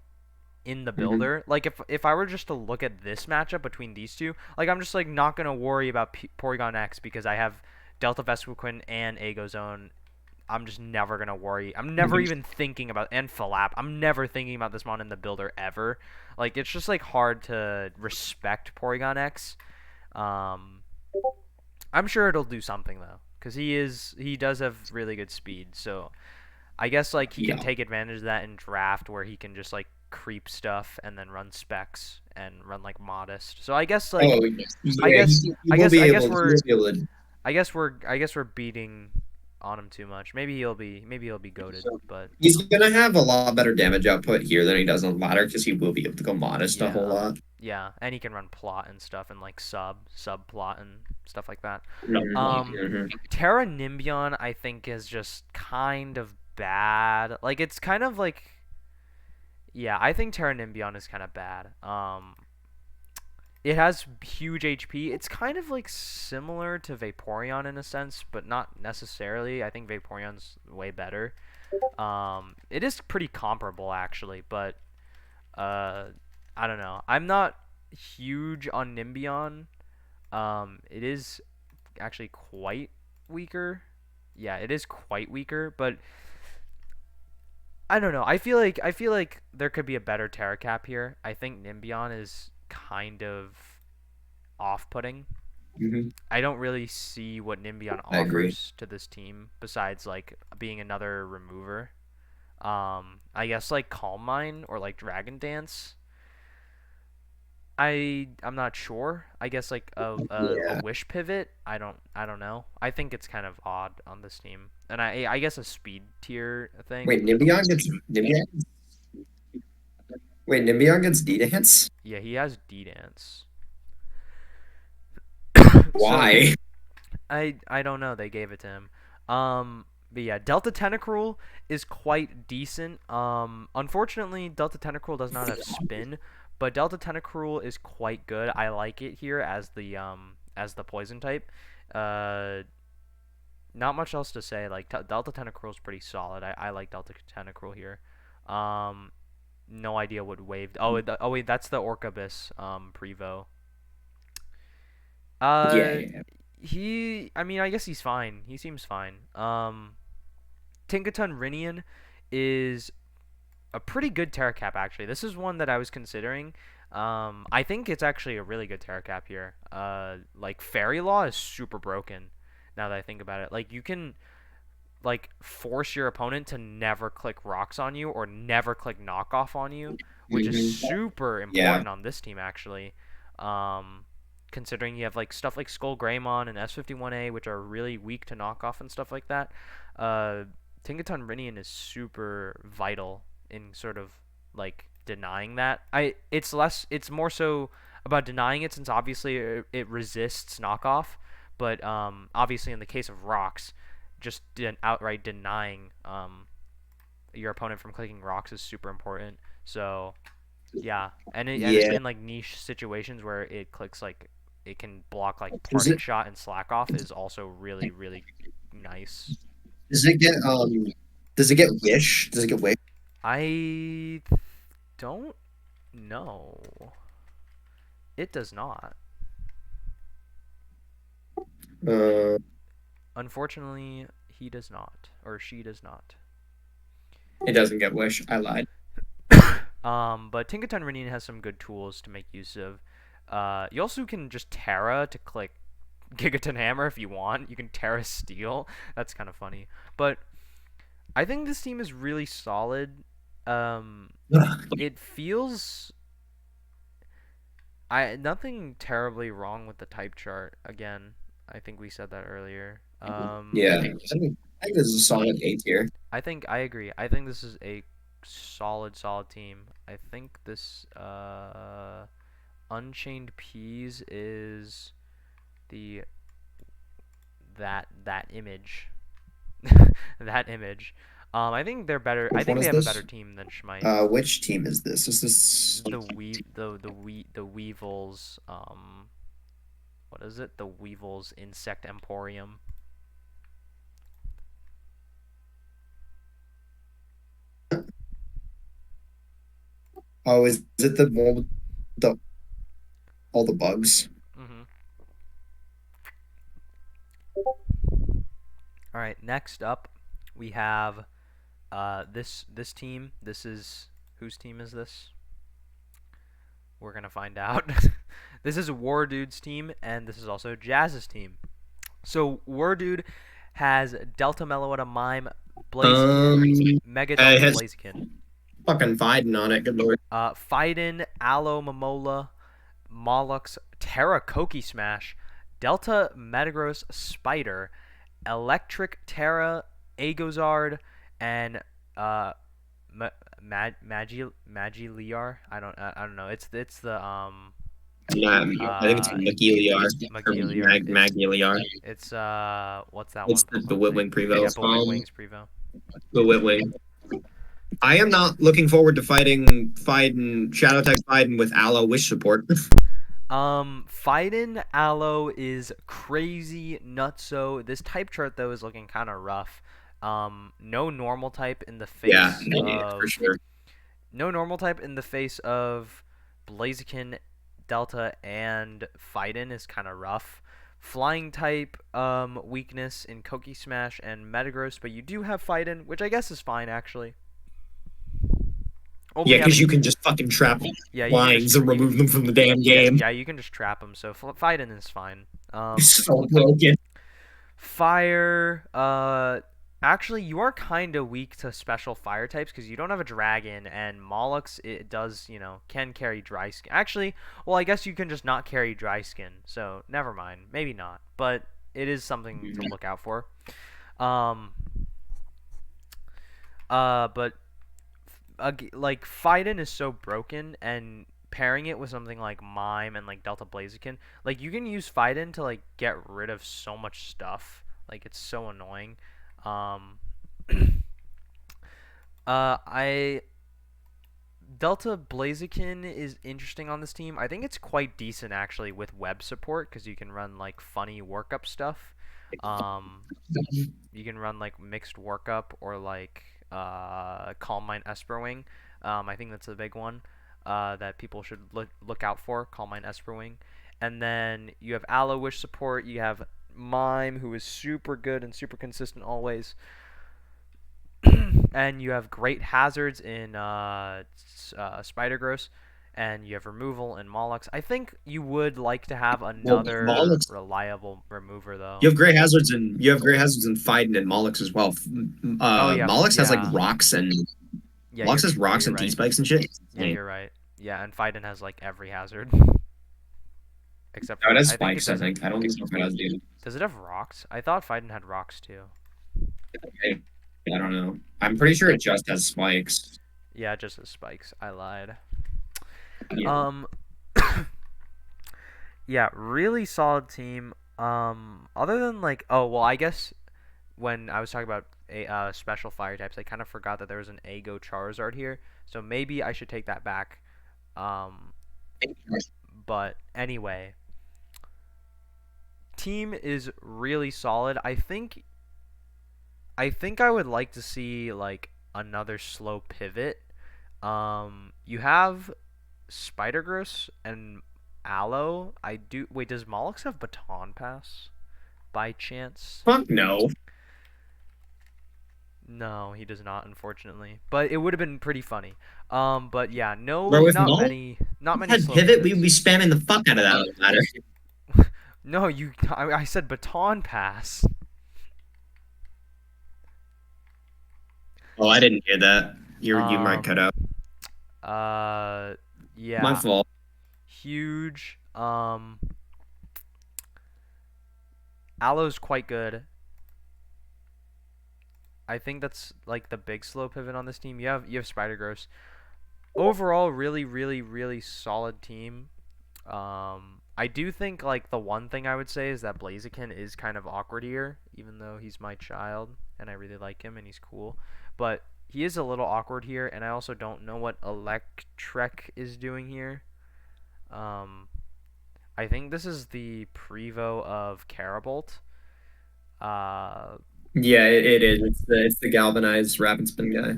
in the Hmm. builder. Like if I were just to look at this matchup between these two, like I'm just like not gonna worry about Porygon X because I have Delta Vespiquen and Agozone. I'm just never gonna worry. I'm never even thinking about and Falap. I'm never thinking about this mon in the builder ever. Like it's just like hard to respect Porygon X. Um, I'm sure it'll do something though, because he does have really good speed. So I guess like he can Yeah. take advantage of that in draft where he can just like creep stuff and then run specs and run like modest. So I guess like Oh, yeah. He will be I able. guess He will be able to. I guess we're beating on him too much. Maybe he'll be goaded, but He's gonna have a lot better damage output here than he does on ladder because he will be able to go modest a whole yeah. lot. Yeah, and he can run plot and stuff and like sub plot and stuff like that. Um Mhm. Terra Nimbion I think is just kind of bad. Like it's kind of like yeah, I think Terra Nimbion is kind of bad. It has huge HP. It's kind of like similar to Vaporeon in a sense, but not necessarily. I think Vaporeon's way better. It is pretty comparable actually, but uh, I don't know. I'm not huge on Nimbion. It is actually quite weaker. Yeah, it is quite weaker, but I don't know. I feel like there could be a better Terracap here. I think Nimbion is kind of off-putting. Mhm. I don't really see what Nimbion I agree. offers to this team besides like being another remover. I guess like Calm Mind or like Dragon Dance. I'm not sure. I guess like a Yeah. Wish Pivot. I don't know. I think it's kind of odd on this team, and I guess a speed tier thing. Wait, Nimbion gets D dance. Yeah, he has D Dance. So Why? I don't know. They gave it to him. But yeah, Delta Tentacruel is quite decent. Unfortunately, Delta Tentacruel does not have spin, but Delta Tentacruel is quite good. I like it here as the poison type. Uh, Not much else to say. Like Delta Tentacruel is pretty solid. I like Delta Tentacruel here. Um, no idea what wave. Oh wait, that's the Orcabus Prevo. Yeah, Uh, yeah. I mean, I guess he's fine. He seems fine. Tinkaton Rinian is a pretty good Terracap, actually. This is one that I was considering. I think it's actually a really good Terracap here. Like, Fairy Law is super broken, now that I think about it. Like, you can, like, force your opponent to never click rocks on you or never click knockoff on you, which is Mhm. super Yeah. important on this team, actually. Um, Considering you have like stuff like Skull Greymon and S51A, which are really weak to knockoff and stuff like that. Uh, Tinkaton Rinian is super vital in sort of like denying that. It's more so about denying it since obviously it resists knockoff, but obviously in the case of rocks, just outright denying your opponent from clicking rocks is super important. So yeah, and Yeah. in like niche situations where it clicks like it can block like Does parting it shot and slack off is also really nice. does it get does it get wish? Does it get wish? I don't know. It does not. Uh Unfortunately, he does not or she does not. It doesn't get Wish. I lied. But Tinkaton Renine has some good tools to make use of. You also can just Terra to click Gigaton Hammer if you want. You can Terra Steel. That's kind of funny. But I think this team is really solid. Um, it feels nothing terribly wrong with the type chart. Again, I think we said that earlier. Yeah, I think this is a solid A tier. I agree. I think this is a solid team. I think this Unchained Peas is the that image. That image. I think they're better. I Which one think they is have a better this? team than Schmite. Which team is this? Is this The Weevils. What is it? The Weevils Insect Emporium. oh, is it the one with the all the bugs? Mhm. All right. Next up, we have this team. This is whose team is this? We're gonna find out. This is Wardude's team, and this is also Jazz's team. So Wardude has Delta Meloetta Mime, Um, Blaziken, Mega it Delta has Blaziken, fucking Biden on it. Good lord. Fiden, Aloe Momola, Mollux, Terra Koki Smash, Delta Metagross Spider, Electric Terra, Agozard, and Magiliar. I don't know. It's the Yeah, I think it's uh Magiliar or Magiliar. Magiliar. It's what's that It's one the Pokemon thing? Whitwing Prevo. Yeah, Bewit Wings Prevo. The Whitwing. I am not looking forward to fighting Shadow Type fighting with Aloe Wish support. Fiden Aloe is crazy nutso. This type chart though is looking kind of rough. No normal type in the Yeah, face yeah, for of sure. no normal type in the face of Blaziken, Delta, and Fiden is kind of rough. Flying type weakness in Koki Smash and Metagross, but you do have Fiden, which I guess is fine actually. Yeah, Only because having you can just fucking trap yeah, you can just lines and remove them from the damn game. yeah, you can just trap them. So Fiden is fine. It's so broken. Fire. Actually, you are kind of weak to special fire types because you don't have a dragon, and Mollux it does can carry dry skin. Actually, well, I guess you can just not carry dry skin. So never mind, maybe not, but it is something to look out for. Um. But like Fiden is so broken, and pairing it with something like Mime and like Delta Blaziken, like you can use Fiden to like get rid of so much stuff. Like it's so annoying. Um, I Delta Blaziken is interesting on this team. I think it's quite decent actually with web support because you can run like funny workup stuff. Um, you can run like mixed workup or like Calm Mind Esperwing. I think that's a big one that people should look out for. Calm Mind Esperwing, and then you have Aloe Wish support. You have Mime, who is super good and super consistent always, and you have great hazards in Spider Gross, and you have removal in Mollux. I think you would like to have Well, another Mollux, reliable remover you though. have great hazards and you have great hazards in Fiden and Mollux as well. Oh yeah, Mollux has like yeah. rocks and Yeah, Mollux has yeah, rocks you're and T right. spikes and shit. Yeah, Hey. you're right. Yeah, and Fiden has like every hazard except No, it for has I think it spikes, I doesn't. think. I don't think it has dude. Does it have rocks? I thought Fiden had rocks too. I don't know. I'm pretty sure it just has spikes. Yeah, just the spikes. I lied. Yeah. Um, yeah, really solid team. Other than like, oh well, I guess when I was talking about special fire types, I kind of forgot that there was an Ago Charizard here. So maybe I should take that back. Um, but anyway, team is really solid. I think I would like to see like another slow pivot. You have Spider Gross and Aloe. I do. Wait, does Mollux have Baton Pass by chance? Fuck no. No, he does not, unfortunately. But it would have been pretty funny. But yeah, no, Bro, if not Null many, not many had slow pivot, we would be pivots. spamming the fuck out of that ladder. No, I said baton pass. Oh, I didn't hear that. You might cut Um, out. uh, My yeah, fault. huge. Aloe's quite good. I think that's like the big slow pivot on this team. You have Spider Gross. Overall, really, really, really solid team. I do think like the one thing I would say is that Blaziken is kind of awkward here, even though he's my child and I really like him and he's cool. But he is a little awkward here, and I also don't know what Electrek is doing here. Um, I think this is the Prevo of Carabolt. Uh, Yeah, it is. It's the galvanized wrap and spin guy.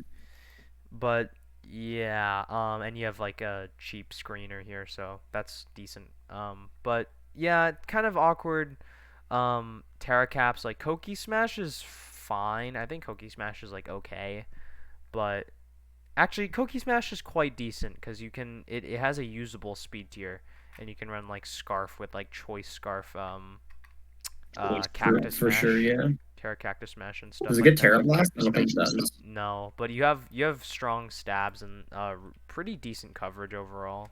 but yeah, and you have like a cheap screener here, so that's decent. But yeah, kind of awkward. Terra Caps like Koki Smash is fine. I think Koki Smash is like okay, but actually Koki Smash is quite decent because it has a usable speed tier, and you can run like Scarf with like Choice Scarf, Cactus For sure, Smash, yeah. Terra Cactus Smash, and Does stuff it like get that. Terra Blast? I don't think it does. No, but you have strong stabs and pretty decent coverage overall.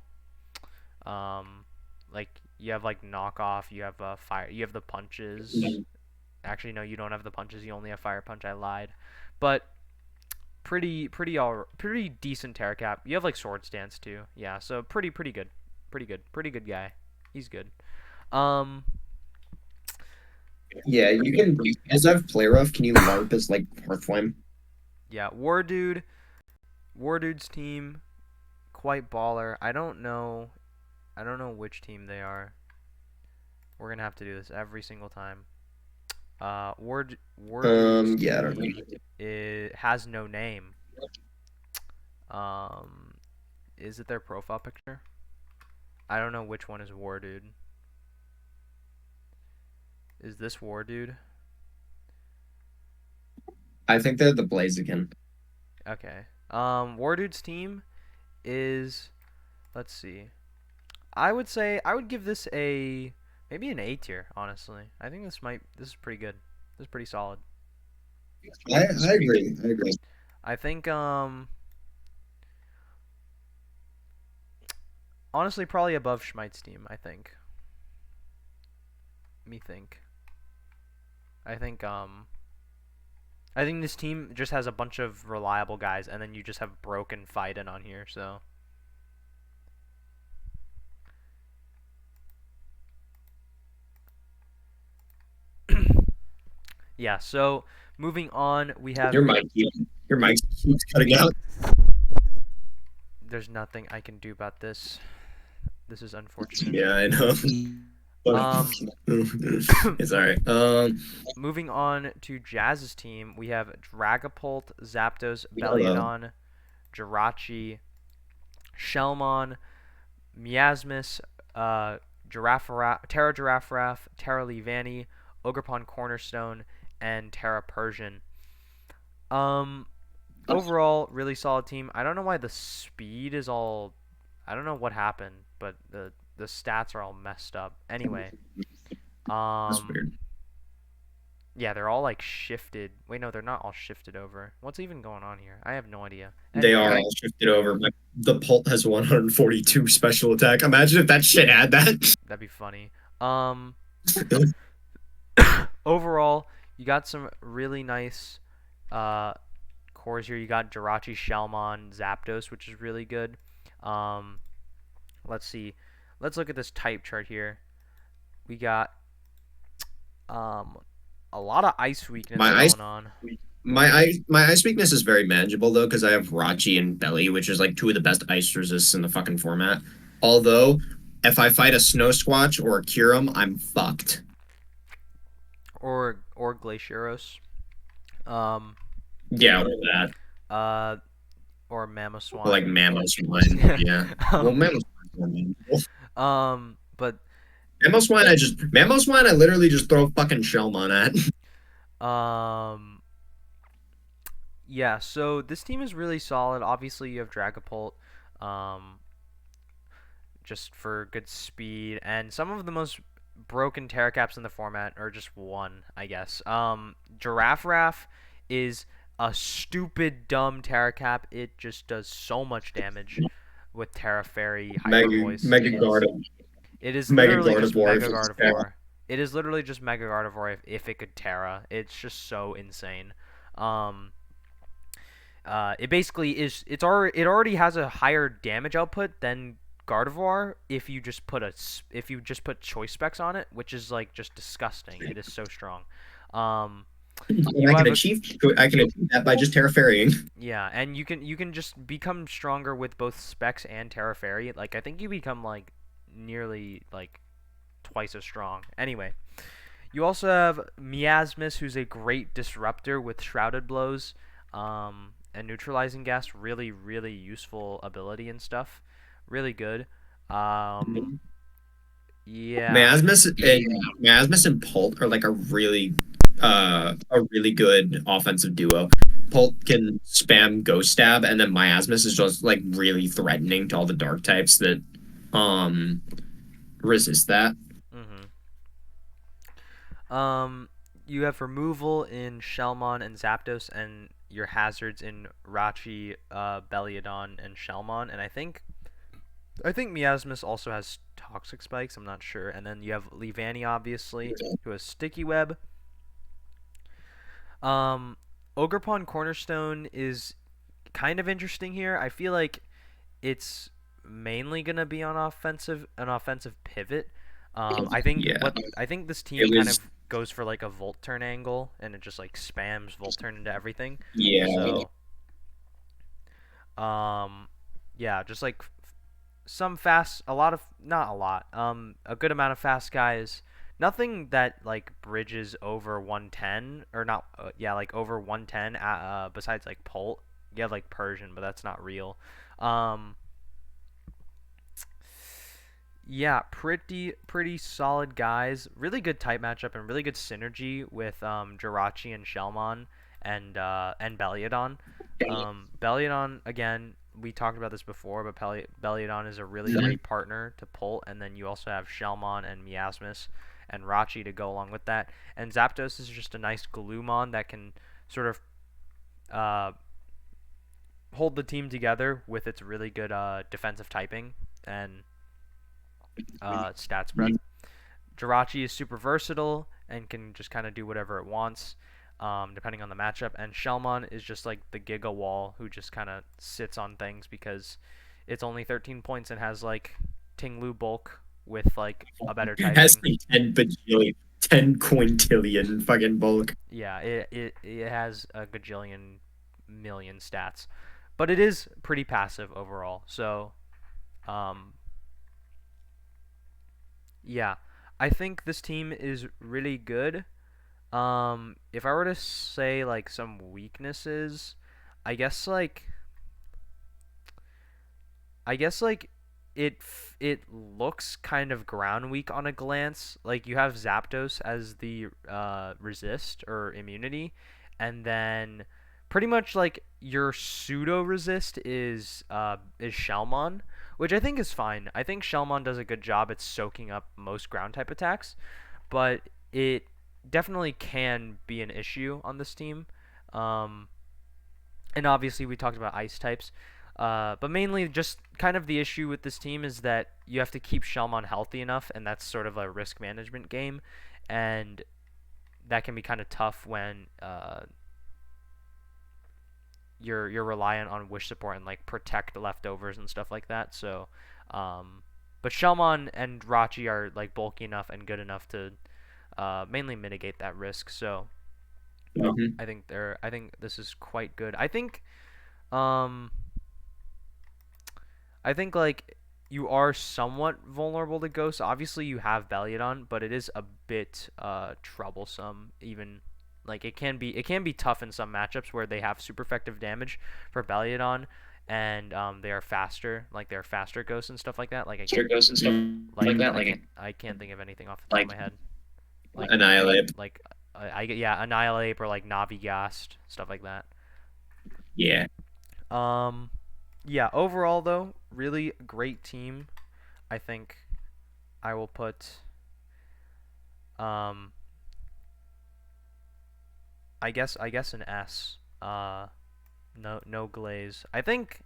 Um, like you have like knockoff, you have fire, you have the punches. Actually, no, you don't have the punches. You only have fire punch. I lied, but pretty decent Terra Cap. You have like sword stance too. Yeah, so pretty good, pretty good guy. He's good. Um, Yeah, you can. As I've play rough, can you LARP as like Hearthflame? yeah, War Dude's team quite baller. I don't know which team they are. We're gonna have to do this every single time. War Dude's Yeah, I don't team know. has no name. Um, is it their profile picture? I don't know which one is War Dude. Is this War Dude? I think they're the Blaziken. Okay. War Dude's team is. Let's see. I would give this a maybe an A tier. Honestly, I think this is pretty good. This is pretty solid. I agree. I agree. I think honestly probably above Schmidt's team. I think. Me think. I think I think this team just has a bunch of reliable guys, and then you just have broken Fiden on here. So yeah. So moving on, we have Your mic, your mic keeps cutting out. there's nothing I can do about this. This is unfortunate. Yeah, I know. Um, It's all right. moving on to Jazz's team, we have Dragapult, Zapdos, Hello. Bellydon, Jirachi, Shelmon, Miasmus, Terra Giraffarath, Terra Levani, Ogerpon Cornerstone, and Terra Persian. Um, Overall, really solid team. I don't know why the speed is all. I don't know what happened, but the stats are all messed up. Anyway, That's um, weird. yeah, they're all like shifted. Wait, no, they're not all shifted over. What's even going on here? I have no idea. They Anyway, are all shifted over. The Pult has 142 special attack. Imagine if that shit had that. that'd be funny. Um, Overall, you got some really nice uh cores here. You got Jirachi, Shelmon, Zapdos, which is really good. Um, let's see. Let's look at this type chart here. We got um a lot of ice weakness My ice, going on. my ice weakness is very manageable though, because I have Rachi and Belly, which is like two of the best ice resists in the fucking format. Although, if I fight a Snow Squatch or a Kyurem, I'm fucked. Or Glacieros. Um Yeah, or that. uh or Or like Mamoswine. Mamoswine. Yeah. Well, um, Mamoswine. but Mamoswine, I literally just throw fucking Shellmon at. um Yeah, so this team is really solid. Obviously, you have Dragapult, um, just for good speed, and some of the most broken Terracaps in the format are just one, I guess. Giraffe is a stupid, dumb Terracap. It just does so much damage with Terra Fairy, Hyper Voice. Mega It is Mega literally just Gardevoir if Mega it's Terra. Gardevoir. It is literally just Mega Gardevoir if it could Terra. It's just so insane. Um, it basically is. It already has a higher damage output than Gardevoir if you just put choice specs on it, which is like just disgusting. It is so strong. Um, And you have a I can achieve that by just Terra Fairying. Yeah, and you can just become stronger with both specs and Terra Fairy. Like I think you become like nearly like twice as strong. Anyway, you also have Miasmus, who's a great disruptor with Shrouded Blows, and Neutralizing Gas. Really, really useful ability and stuff. Really good. Um, yeah. Miasmus and Pult are like a really good offensive duo. Pult can spam Ghost Stab, and then Miasmus is just like really threatening to all the dark types that um resist that. Mhm. Um, you have removal in Shellmon and Zapdos, and your hazards in Rachi, Beliodon, and Shellmon. And I think Miasmus also has Toxic Spikes. I'm not sure. And then you have Leavanny, obviously, who has Sticky Web. Um, Ogerpon Cornerstone is kind of interesting here. I feel like it's mainly gonna be on an offensive pivot. Yeah, I think this team it kind of was. goes for like a Volt Turn angle, and it just like spams Volt Turn into everything. Yeah, So um, yeah, just like some fast, a lot of not a lot, a good amount of fast guys. Nothing that like bridges over 110 or not. Yeah, like over 110. Besides like Polt, you have like Persian, but that's not real. Um, yeah, pretty solid guys. Really good type matchup and really good synergy with Jirachi and Shellmon and Beliodon. Beliodon again, we talked about this before, but Beliodon is a really great partner to pull, and then you also have Shellmon and Miasmus and Rachi to go along with that. And Zapdos is just a nice Gloomon that can sort of uh, hold the team together with its really good defensive typing and stat spread. Jirachi is super versatile and can just kind of do whatever it wants, depending on the matchup. And Shellmon is just like the Giga Wall who just kind of sits on things because it's only 13 points and has like Tinglu bulk with like a better it has typing. like 10 quintillion fucking bulk. Yeah, it has a gajillion million stats, but it is pretty passive overall. So, um, yeah, I think this team is really good. If I were to say like some weaknesses, I guess like I guess like it looks kind of ground weak on a glance. Like you have Zapdos as the resist or immunity, and then pretty much like your pseudo resist is Shellmon, which I think is fine. I think Shellmon does a good job at soaking up most ground type attacks, but it definitely can be an issue on this team. Um, and obviously we talked about ice types. But mainly, just kind of the issue with this team is that you have to keep Shelmon healthy enough, and that's sort of a risk management game, and that can be kind of tough when you're reliant on wish support and like protect leftovers and stuff like that. So, but Shelmon and Rachi are like bulky enough and good enough to mainly mitigate that risk. So Mhm. I think this is quite good. Um I think like you are somewhat vulnerable to ghosts. Obviously, you have Beliodon, but it is a bit troublesome. Even like it can be tough in some matchups where they have super effective damage for Beliodon, and they are faster. Like they're faster ghosts and stuff like that. I can't think of anything off the top of my head. Annihilate. Like yeah, Annihilate or like Navigast stuff like that. Yeah. Um, yeah, overall though, really great team. I think I will put um I guess an S. No glaze. I think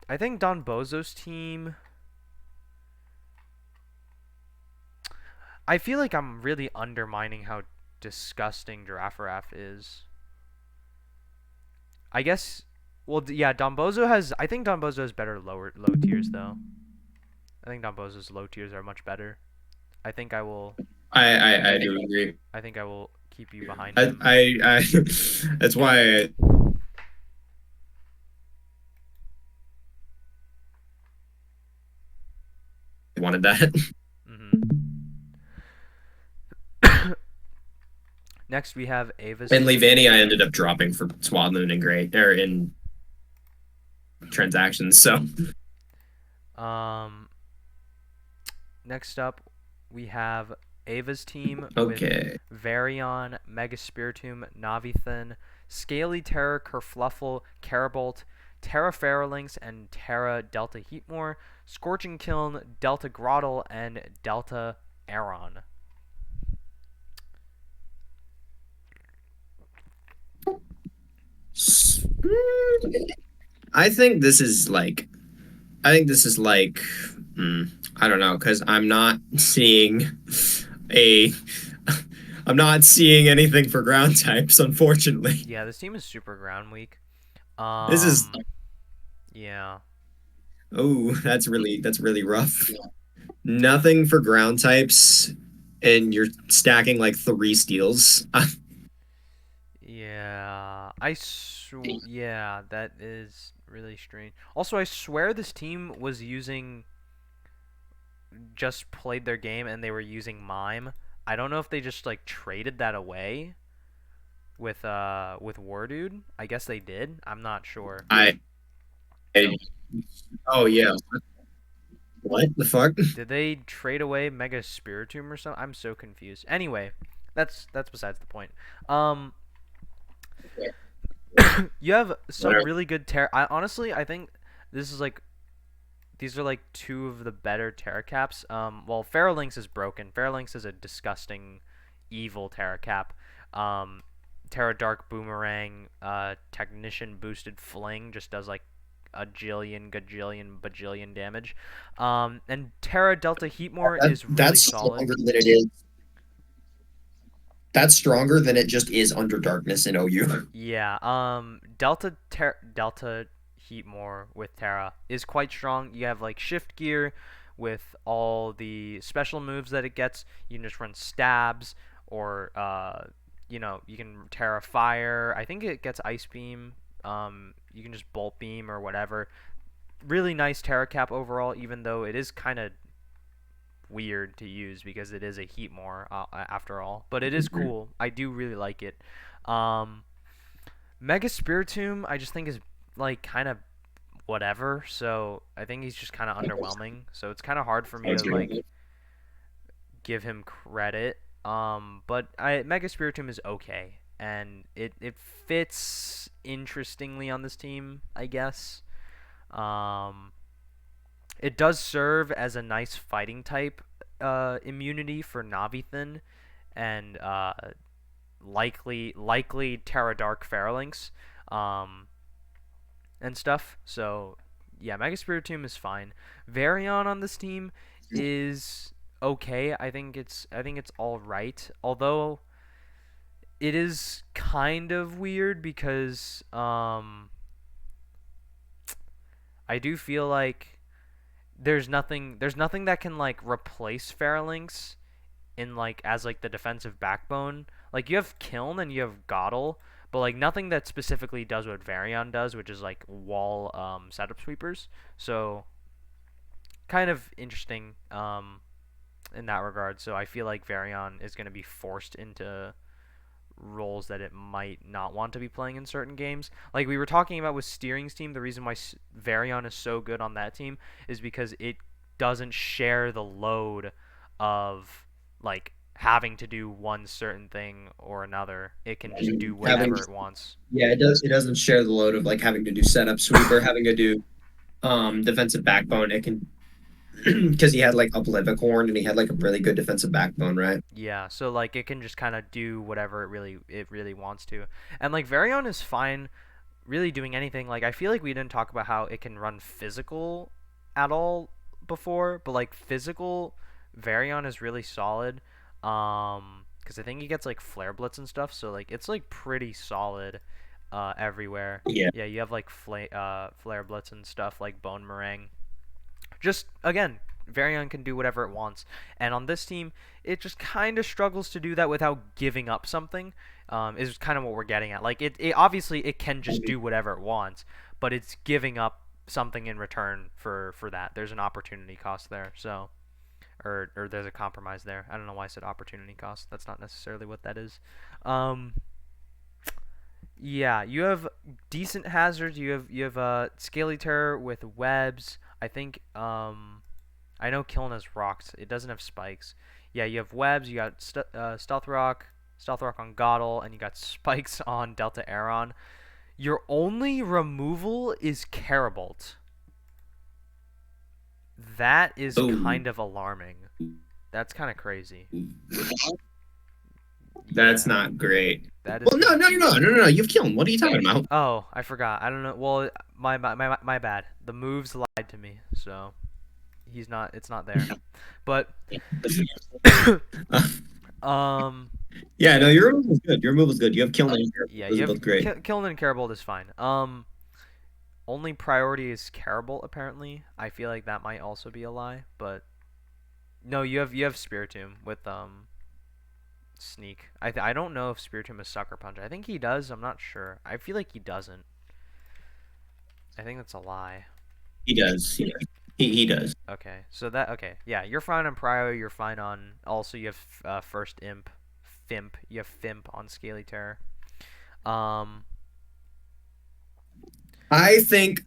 Don Bozo's team. I feel like I'm really undermining how disgusting Giraffaraff is. I guess. Well, yeah, Don Bozo has. I think Don Bozo has better low tiers though. I think Don Bozo's low tiers are much better. I think I will. I do agree. I think I will keep you behind I him. I that's why I wanted that. Hmm. Next we have Ava's And team. Leavani I ended up dropping for Swadloon and Gray or in transactions. So Um, Next up, we have Ava's team with okay. Varion, Megaspiritomb, Navithan, Scaly Terror, Kerfluffle, Carabolt, Terra Pharynx, and Terra Delta Heatmore, Scorching Kiln, Delta Grottle, and Delta Aron. I think this is like I think this is like I don't know because a I'm not seeing anything for ground types, unfortunately. Yeah, this team is super ground weak. This is Um, yeah. oh, that's really rough. Nothing for ground types, and you're stacking like three steals. Yeah, that is really strange. Also, I swear this team was using just played their game and they were using Mime. I don't know if they just like traded that away with Wardude. I guess they did. I'm not sure. I, I oh yeah, what the fuck? Did they trade away Mega Spiritomb or something? I'm so confused. Anyway, that's besides the point. Um, you have some Whatever. really good I think this is like these are like two of the better Terra Caps. Well, Pharynx is broken. Pharynx is a disgusting, evil Terra Cap. Um, Terra Dark Boomerang, Technician boosted Fling just does like a jillion, gajillion, bajillion damage. And Terra Delta Heatmore is really That's solid. stronger than it is. That's stronger than it just is under darkness in OU. Yeah. Delta Heatmore with Terra is quite strong. You have like Shift Gear with all the special moves that it gets. You can just run stabs or you can Terra Fire. I think it gets Ice Beam. You can just Bolt Beam or whatever. Really nice Terra Cap overall, even though it is kind of weird to use because it is a Heatmore after all. But it is cool. I do really like it. Um, Mega Spiritomb, I just think is like kind of whatever. So I think he's just kind of underwhelming. So it's kind of hard for me to like give him credit. But Mega Spiritomb is okay, and it fits interestingly on this team, I guess. Um, it does serve as a nice fighting type immunity for Navithan, and likely Terra Dark Pharynx. Um, and stuff. So yeah, Mega Spiritomb is fine. Varion on this team is okay. I think it's all right. Although it is kind of weird because I do feel like there's nothing that can like replace Pharynx in like as like the defensive backbone. Like you have Kiln and you have Godel, but like nothing that specifically does what Varion does, which is like wall setup sweepers. So kind of interesting in that regard. So I feel like Varion is going to be forced into roles that it might not want to be playing in certain games. Like we were talking about with Steering's team, the reason why Varion is so good on that team is because it doesn't share the load of like having to do one certain thing or another. It can just do Having whatever it wants. Yeah, it doesn't share the load of like having to do setup sweep or having to do defensive backbone. It can because he had like Oblivicorn and he had like a really good defensive backbone, right? Yeah, so like it can just kind of do whatever it really wants to. And like Varion is fine really doing anything. Like I feel like we didn't talk about how it can run physical at all before, but like physical Varion is really solid. Because I think he gets like Flare Blitz and stuff, so like it's like pretty solid everywhere. Yeah. Yeah, you have like Flare Blitz and stuff like Bone Meringue. Just again, Varion can do whatever it wants, and on this team, it just kind of struggles to do that without giving up something. Is kind of what we're getting at. Like it obviously it can just do whatever it wants, but it's giving up something in return for that. There's an opportunity cost there, so or there's a compromise there. I don't know why I said opportunity cost. That's not necessarily what that is. Um, yeah, you have decent hazards. You have Scaly Terror with webs. I think I know Kiln has rocks. It doesn't have spikes. Yeah, you have webs. You got Stealth Rock on Goddle, and you got spikes on Delta Aeron. Your only removal is Carabolt. That is Oh, kind of alarming. That's kind of crazy. that's Yeah, not great. that is Well, kind of. no. You've killed him. What are you talking about? Oh, I forgot. I don't know. Well, my bad. The moves lied to me, so he's not. It's not there. But um, Yeah, no, your move was good. Your move was good. You have killing and yeah, those you are have both great. Killen and Carabolt is fine. Only priority is Carabolt apparently. I feel like that might also be a lie, but no, you have Spiritomb with Sneak. I don't know if Spiritomb has Sucker Punch. I think he does. I'm not sure. I feel like he doesn't. I think that's a lie. He does. He does. Okay, so okay, yeah, you're fine on Prio. You're fine on. Also, you have first Imp, Fimp. You have Fimp on Scaly Terror. Um, I think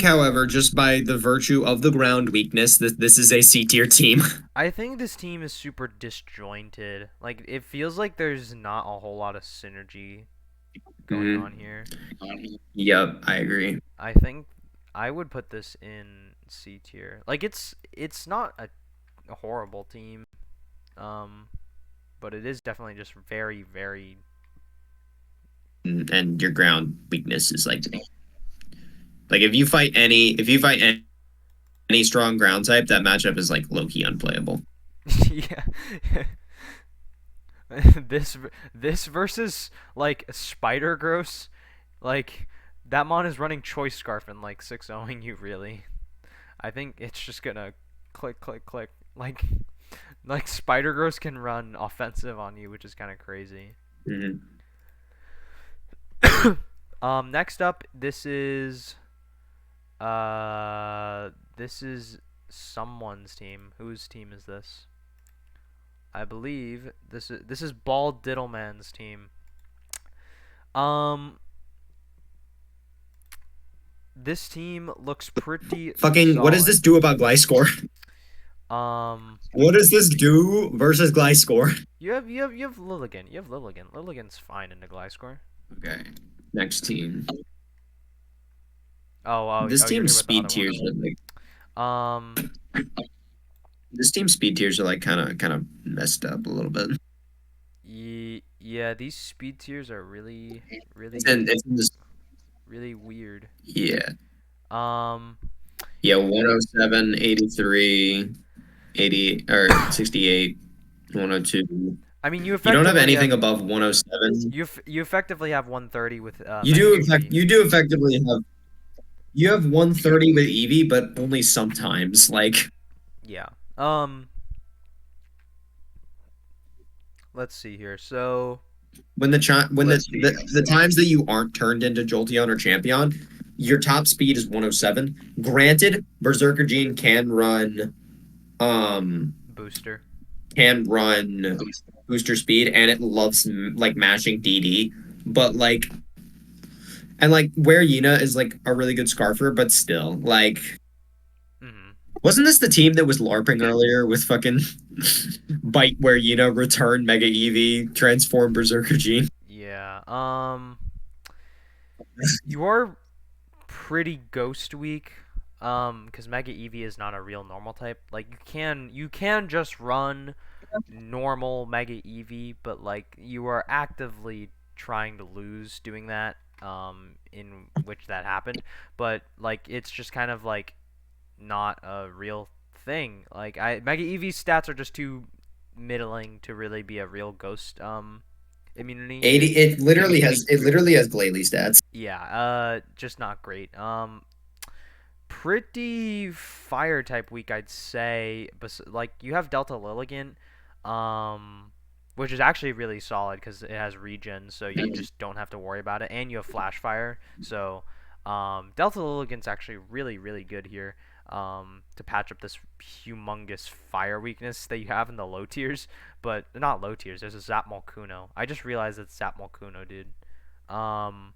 however, just by the virtue of the ground weakness, this is a C tier team. I think this team is super disjointed. Like it feels like there's not a whole lot of synergy going on Mhm. here. Yep, I agree. I think I would put this in C tier. Like it's not a horrible team. Um, but it is definitely just very very. And your ground weakness is like if you fight any strong ground type, that matchup is like low key unplayable. Yeah. this this versus like Spider Gross, like that mon is running Choice Scarf and like 6-0ing you really. I think it's just gonna click click click like Spider Gross can run offensive on you, which is kind of crazy. Mhm. Next up, this is someone's team. Whose team is this? I believe this is Bald Diddleman's team. Um, this team looks pretty Fucking, what does solid. this do about Gliscor? Um, What does this do versus Gliscor? you have Lilligan. You have Lilligan. Lilligan's fine in the Gliscor. Okay, next team. Oh, This you're team's here with the speed other one. tiers are like Um, this team's speed tiers are like kind of messed up a little bit. yeah, these speed tiers are really, really, It's in this, really weird. yeah. Um, Yeah, 107, 83, 80 or 68, 102. I mean, you You don't have effectively anything have above 107. you effectively have 130 with You do effectively have you have 130 with Eevee, but only sometimes. Like Yeah. Let's see here. So, when the times that you aren't turned into Jolteon or Champion, your top speed is 107. Granted, Berserker Gene um booster. can run booster speed and it loves like mashing DD, but like and like where Yuna is like a really good scarfer, but still like Mhm. Wasn't this the team that was LARPing earlier with fucking Bite where, return Mega Eevee, transform Berserker Gene? Yeah. You're pretty ghost weak. Because Mega Eevee is not a real normal type. Like you can just run normal Mega Eevee, but like you are actively trying to lose doing that. In which that happened, but like it's just kind of like not a real thing. Like Mega Eevee's stats are just too middling to really be a real ghost immunity. 80, it literally has Glalie stats. Yeah, just not great. Pretty fire type weak, I'd say. But like you have Delta Lilligant, um, which is actually really solid because it has regen, so you just don't have to worry about it, and you have Flash Fire, so Delta Lilligant's actually really really good here. To patch up this humongous fire weakness that you have in the low tiers, but not low tiers. There's a Zap Molkuno. I just realized it's Zap Molkuno, dude. Um,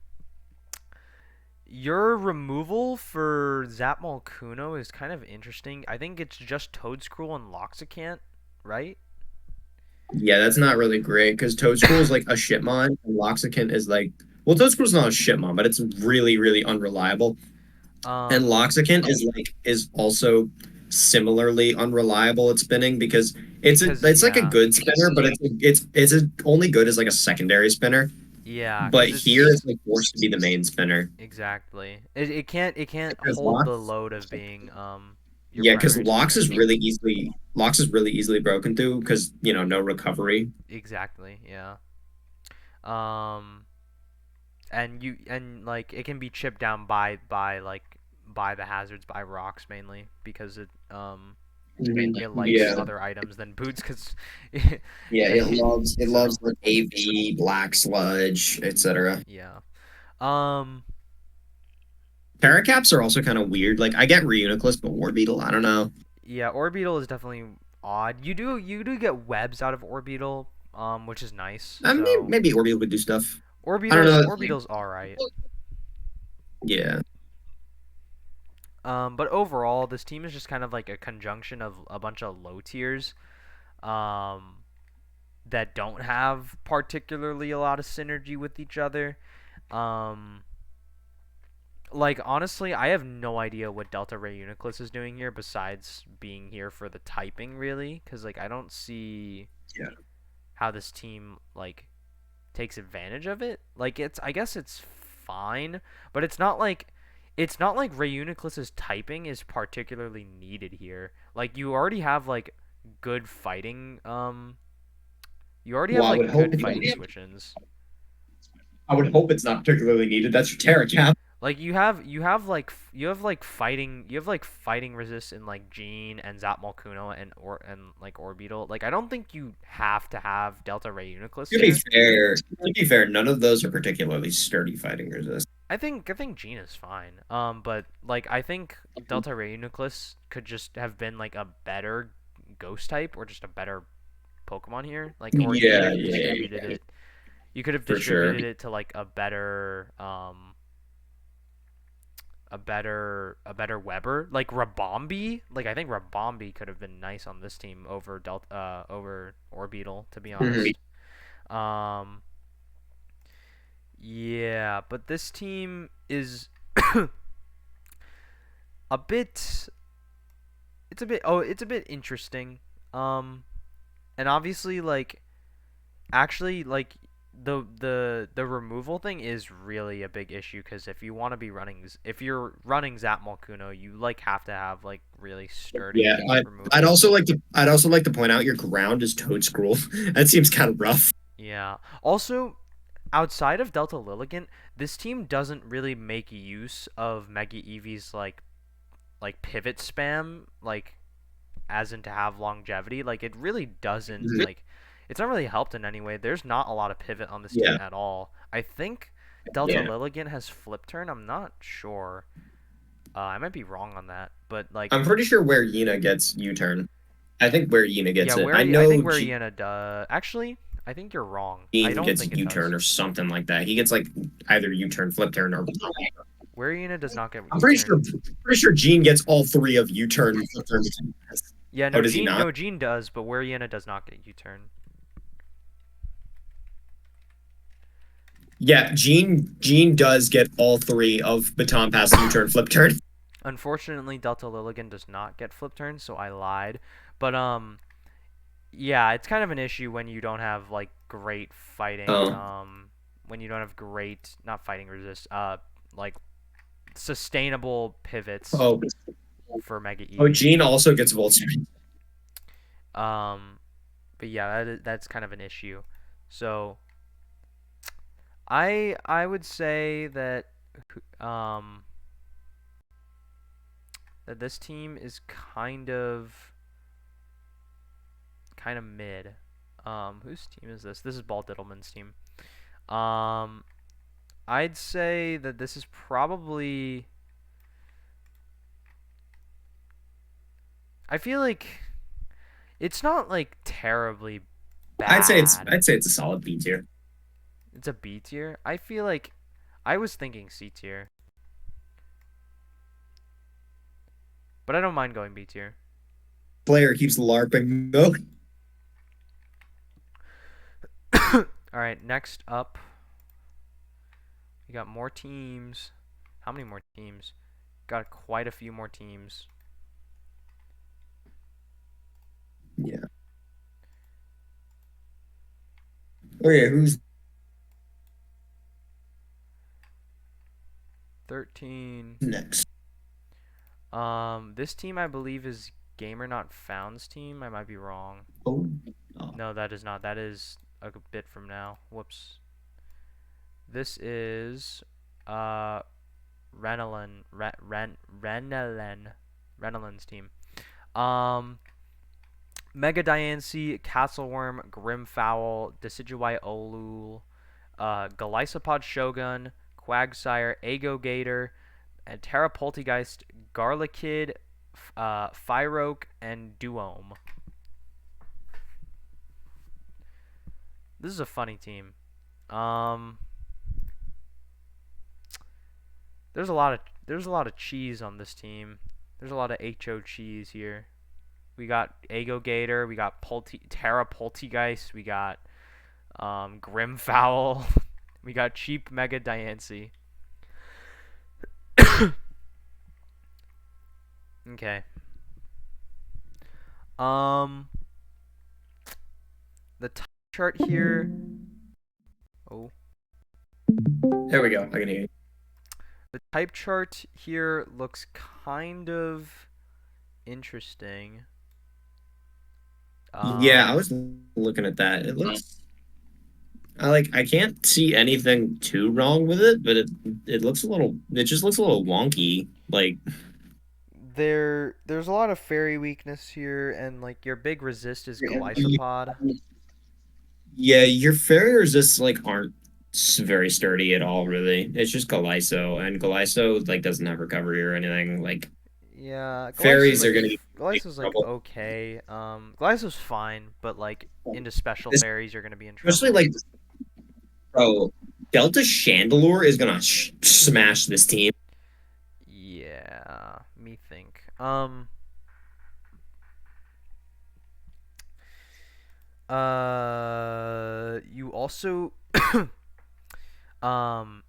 your removal for Zapmol Kuno is kind of interesting. I think it's just Toedscruel and Loxicant, right? Yeah, that's not really great because Toadscruel is like a shitmon, and Loxicant is like, well, Toadscruel's not a shitmon, but it's really, really unreliable. And Um, Loxicant is also similarly unreliable at spinning because because it's like a yeah, good spinner, but it's only good as like a secondary spinner. yeah, But because here it's it's like forced to be the main spinner. exactly. It can't Because hold the Lox, load of being your yeah, because primary spinner. Lox is really easily broken through because no recovery. Exactly, yeah. Um, and like it can be chipped down by the hazards by rocks mainly because it likes Yeah, other items than boots because yeah, it loves so like AV, Black Sludge, etc. yeah. Um, Paracaps are also kind of weird. Like I get Reuniclus, but Warbeetle, I don't know. yeah, Orbeetle is definitely odd. You do get webs out of Orbeetle, which is nice. Maybe, So maybe Orbeetle would do stuff. I don't Orbeetle's know. Orbeetle's all right. Yeah, But overall, this team is just kind of like a conjunction of a bunch of low tiers, um, that don't have particularly a lot of synergy with each other. Um, like honestly, I have no idea what Delta Ray Uniclus is doing here besides being here for the typing, really, because like I don't see yeah, how this team like takes advantage of it. Like I guess it's fine, but it's not like Ray Uniclus's typing is particularly needed here. Like good fighting you already have well, like good fighting switch-ins. I would hope it's not particularly needed. That's your Terracap. Like you have like fighting resist in like Gene and Zap Molkuno and like Orbital. Like I don't think you have to have Delta Ray Uniclus there. To be fair, none of those are particularly sturdy fighting resist. I think Gene is fine. But like I think Delta Ray Uniclus could just have been like a better ghost type or just a better Pokemon here. Like or you could Yeah, have yeah, distributed yeah, it. You could have for sure. distributed it to like a better Weber like Rabombi. Like I think Rabombi could have been nice on this team over Orbeetle to be Mhm. honest. Um yeah, but this team is a bit it's a bit interesting. Um and obviously like actually like the removal thing is really a big issue because if you're running Zap Molkuno, you like have to have like really Yeah, sturdy I'd removal. also like to I'd also like to point out your ground is Toad Scroll. That seems kind of rough. Yeah. Also, outside of Delta Lilligant, this team doesn't really make use of Mega Eevee's like pivot spam as in to have longevity. Like it really doesn't Mhm. like it's not really helped in any way. There's not a lot of pivot on this team Yeah, at all. I think Delta yeah. Lilligant has flip turn. I'm not sure. I might be wrong on that, but like I'm pretty sure where Yina gets U-turn. I think where Yina yeah, gets it. I I know think where Iena does. Actually, I think you're wrong. I Gene don't gets think it U-turn does. or something like that. He gets like either U-turn, flip turn, or Wiriana does not get I'm U-turn. pretty sure Gene gets all three of U-turn and flip-turn. Yeah, Oh, no, does he Gene, not? no, Gene does, but Wiriana does not get U-turn. Yeah, Gene does get all three of baton pass, U-turn, flip turn. Unfortunately, Delta Lilligan does not get flip turn, so I lied. But yeah, it's kind of an issue when you don't have like great fighting. Oh, When you don't have great, not fighting resist, like sustainable pivots oh, for Mega oh, Eevee. Gene also gets volt swing. Um, but yeah, that's kind of an issue. So I would say that um that this team is kind of mid. Whose team is this? This is Ball Diddleman's team. Um, I'd say that this is probably. I feel like it's not like terribly bad. I'd say it's a solid B tier. It's a B tier. I feel like I was thinking C tier, but I don't mind going B tier. Player keeps larping though. All right, next up, we got more teams. How many more teams? Got quite a few more teams. Yeah. Okay, who's 13. next? This team I believe is Gamer Not Found's team. I might be wrong. Oh, oh. No, that is not. That is a bit from now. Whoops. This is Renelin Renelin's team. Um Mega Diancie, Castleworm, Grimfowl, Decidueye Olul, Golisopod Shogun, Quagsire, Gator, and Terra Poltegeist, Garlikid, Fyroke, and Duome. This is a funny team. Um, there's a lot of cheese on this team. There's a lot of HO cheese here. We got Gator, we got Terra Poltegeist, we got Grimfowl, we got cheap Mega Diancie. Okay. Um, the top chart here. Oh, There we go. I can hear you. the type chart here looks kind of interesting. Yeah, I Um, was looking at that. It looks I can't see anything too wrong with it, but it just looks a little wonky. Like there's a lot of fairy weakness here, and like your big resist is Golisopod. yeah, your farriers just like aren't very sturdy at all, really. It's just Galiso, and Galiso like doesn't have recovery or anything. Like Yeah, fairies are gonna get in Glyso's like trouble. okay. Glyso's fine, but like into special fairies, you're gonna be in Especially trouble. like bro, Delta Chandelure is gonna smash this team. Yeah, me think. You also, um,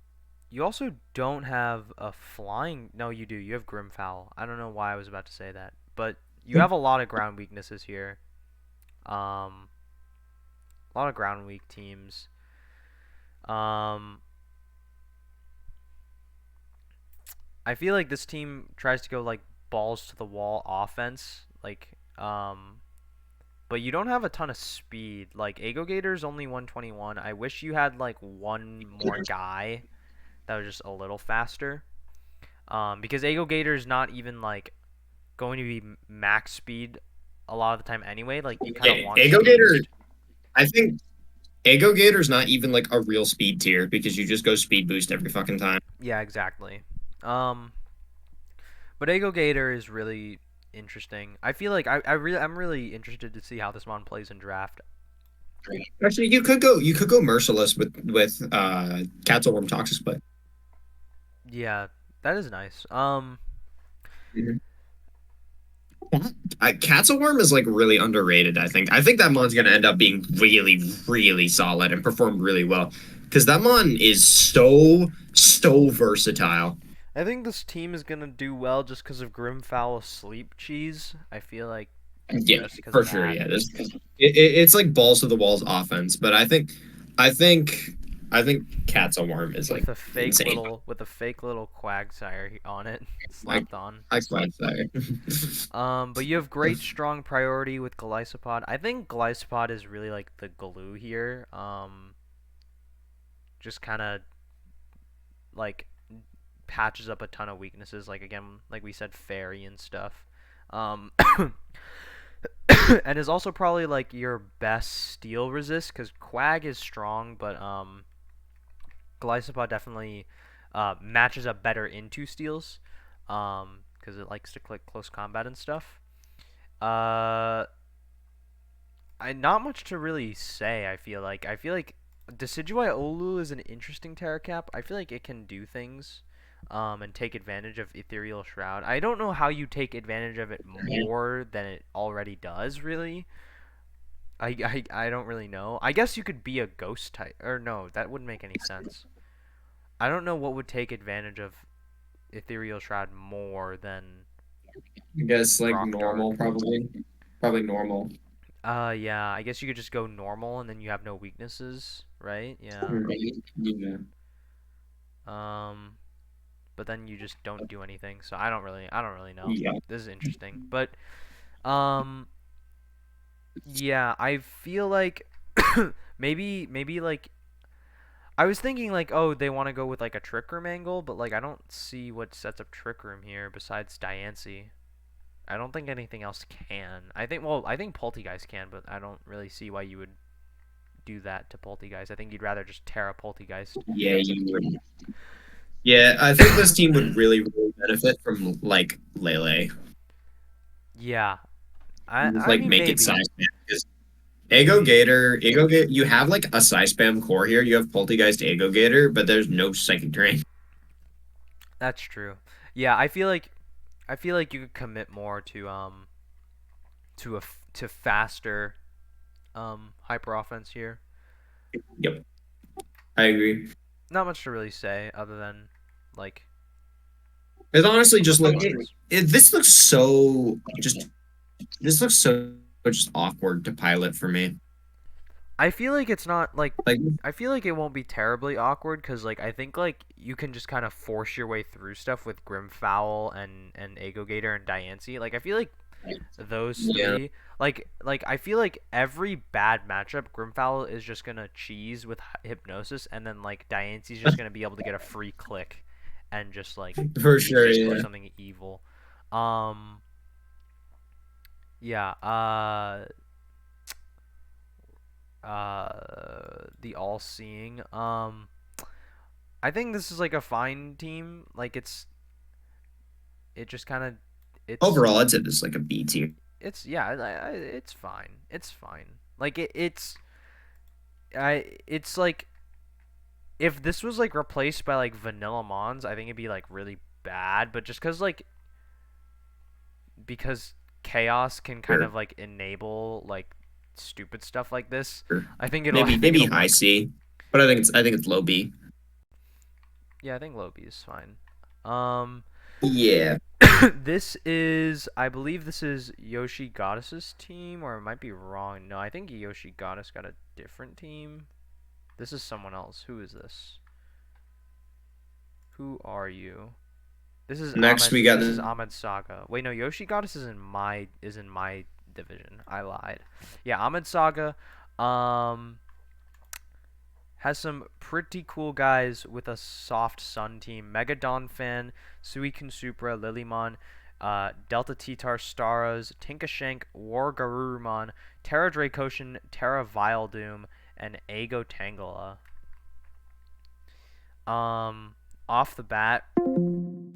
you also don't have a flying. No, you do. You have Grimfowl. I don't know why I was about to say that, but you have a lot of ground weaknesses here. Um, a lot of ground weak teams. Um, I feel like this team tries to go like balls to the wall offense, but you don't have a ton of speed. Like Gator's only 121. I wish you had like one more guy that was just a little faster. Because Gator's not even like going to be max speed a lot of the time anyway. Like you kind of want Ego speed Gator, boost. I think Ego Gator's not even like a real speed tier because you just go speed boost every fucking time. Yeah, exactly. Um, but Gator is really interesting. I feel like I'm really interested to see how this mon plays in draft. Actually, you could go merciless with Catselworm Toxic Split. Yeah, That is nice. Mhm. Worm is like really underrated, I think. I think that mon's gonna end up being really, really solid and perform really well. Because that mon is so versatile. I think this team is gonna do well just because of Grimfowl Sleep Cheese. I feel like Yeah, just because of for sure. that. Yeah, it's like balls to the walls offense, but I think, I think Worm is like insane. With a fake little Quagsire on it Like, slapped on. I quite say. But you have great strong priority with Gliscopod. I think Gliscopod is really like the glue here. Just kind of like patches up a ton of weaknesses. Like again, like we said, fairy and stuff. Um, and is also probably like your best steel resist because Quag is strong, but Gliscopod definitely matches up better into steals because it likes to click close combat and stuff. Uh, I not much to really say. I feel like Decidueye Olu is an interesting Terracap. I feel like it can do things, and take advantage of Ethereal Shroud. I don't know how you take advantage of it more than it already does. Really, I don't really know. I guess you could be a Ghost type, or no, that wouldn't make any sense. I don't know what would take advantage of Ethereal Shroud more than I guess like Rock normal, Dark. probably. Probably normal. Yeah, I guess you could just go normal and then you have no weaknesses, right? Yeah. Right? Yeah. Um, but then you just don't do anything. So I don't really know. Yeah. This is interesting. But um, yeah, I feel like maybe like I was thinking like, oh, they want to go with like a Trick Room angle, but like I don't see what sets up Trick Room here besides Diancie. I don't think anything else can. I think Poltegeist can, but I don't really see why you would do that to Poltegeist. I think you'd rather just Terra Poltegeist. Yeah, you would. Yeah, I think this team would really benefit from like Lele. Yeah, Just I like mean make it maybe size spam. Because Ego Gator, you have like a size spam core here. You have Poltegeist Ego Gator, but there's no psychic drain. that's true. Yeah, I feel like you could commit more to faster hyper offense here. Yep, I agree. Not much to really say other than like It's honestly just what the like mon is. this looks so just this looks so just awkward to pilot for me. I feel like it's not like Like, I feel like it won't be terribly awkward because like I think like you can just kind of force your way through stuff with Grimfowl and Ego Gator and Diancie. Like I feel like those yeah, three like I feel like every bad matchup Grimfowl is just gonna cheese with hypnosis and then like Diancie's just gonna be able to get a free click and just like for sure. do Yeah. something evil. Um yeah, the all seeing. I think this is like a fine team. Like it just kind of it's Overall, I'd say this is like a B tier. it's yeah, it's fine. It's fine. Like it's like if this was like replaced by like vanilla mons, I think it'd be like really bad, but just because chaos can kind Sure. of like enable like stupid stuff like this, Sure. I Maybe think maybe it'll high work. C, but I think it's low B. Yeah, I think low B is fine. Um Yeah. this is, I believe this is Yoshi Goddess's team, or it might be wrong. No, I think Yoshi Goddess got a different team. This is someone else. Who is this? Who are you? This is Next Ahmed. we got This is Ahmed Saga. Wait, no, Yoshi Goddess is in my division. I lied. Yeah, Ahmed Saga. Um, has some pretty cool guys with a soft sun team. Megadon Fan, Suicune Supra, Lilymon, Delta Titar Staras, Tinkashank, War Garurumon, Terra Dracoshan, Terra Viledoom, and Ago Tangela. Um, off the bat, oh,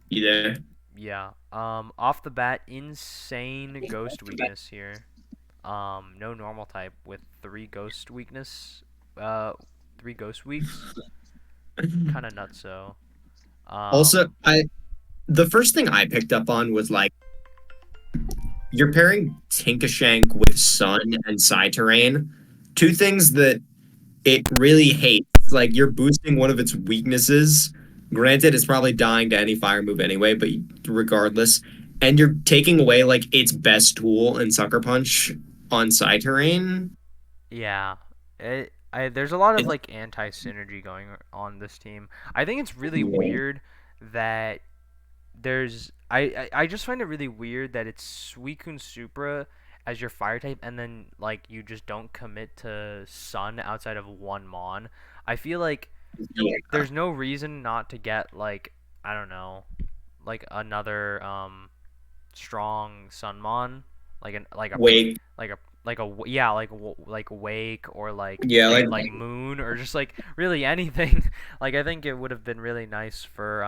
you there. yeah. Off the bat, insane ghost weakness here. No normal type with uh, 3 ghost weeks. kind of nutso. Also, Um, I the first thing I picked up on was like you're pairing Tinkashank with Sun and Psy Terrain, two things that it really hates. Like you're boosting one of its weaknesses. Granted, it's probably dying to any fire move anyway, but regardless, and you're taking away like its best tool in Sucker Punch on Psy Terrain. yeah. There's a lot of It's like anti-synergy going on this team. I think it's really yeah. weird that I just find it really weird that it's Suicune Supra as your fire type and then like you just don't commit to Sun outside of one Mon. I feel like there's no reason not to get like I don't know, like another strong Sunmon, like a Wait, like a yeah like Wake or yeah, like Moon or just like really anything. Like I think it would have been really nice for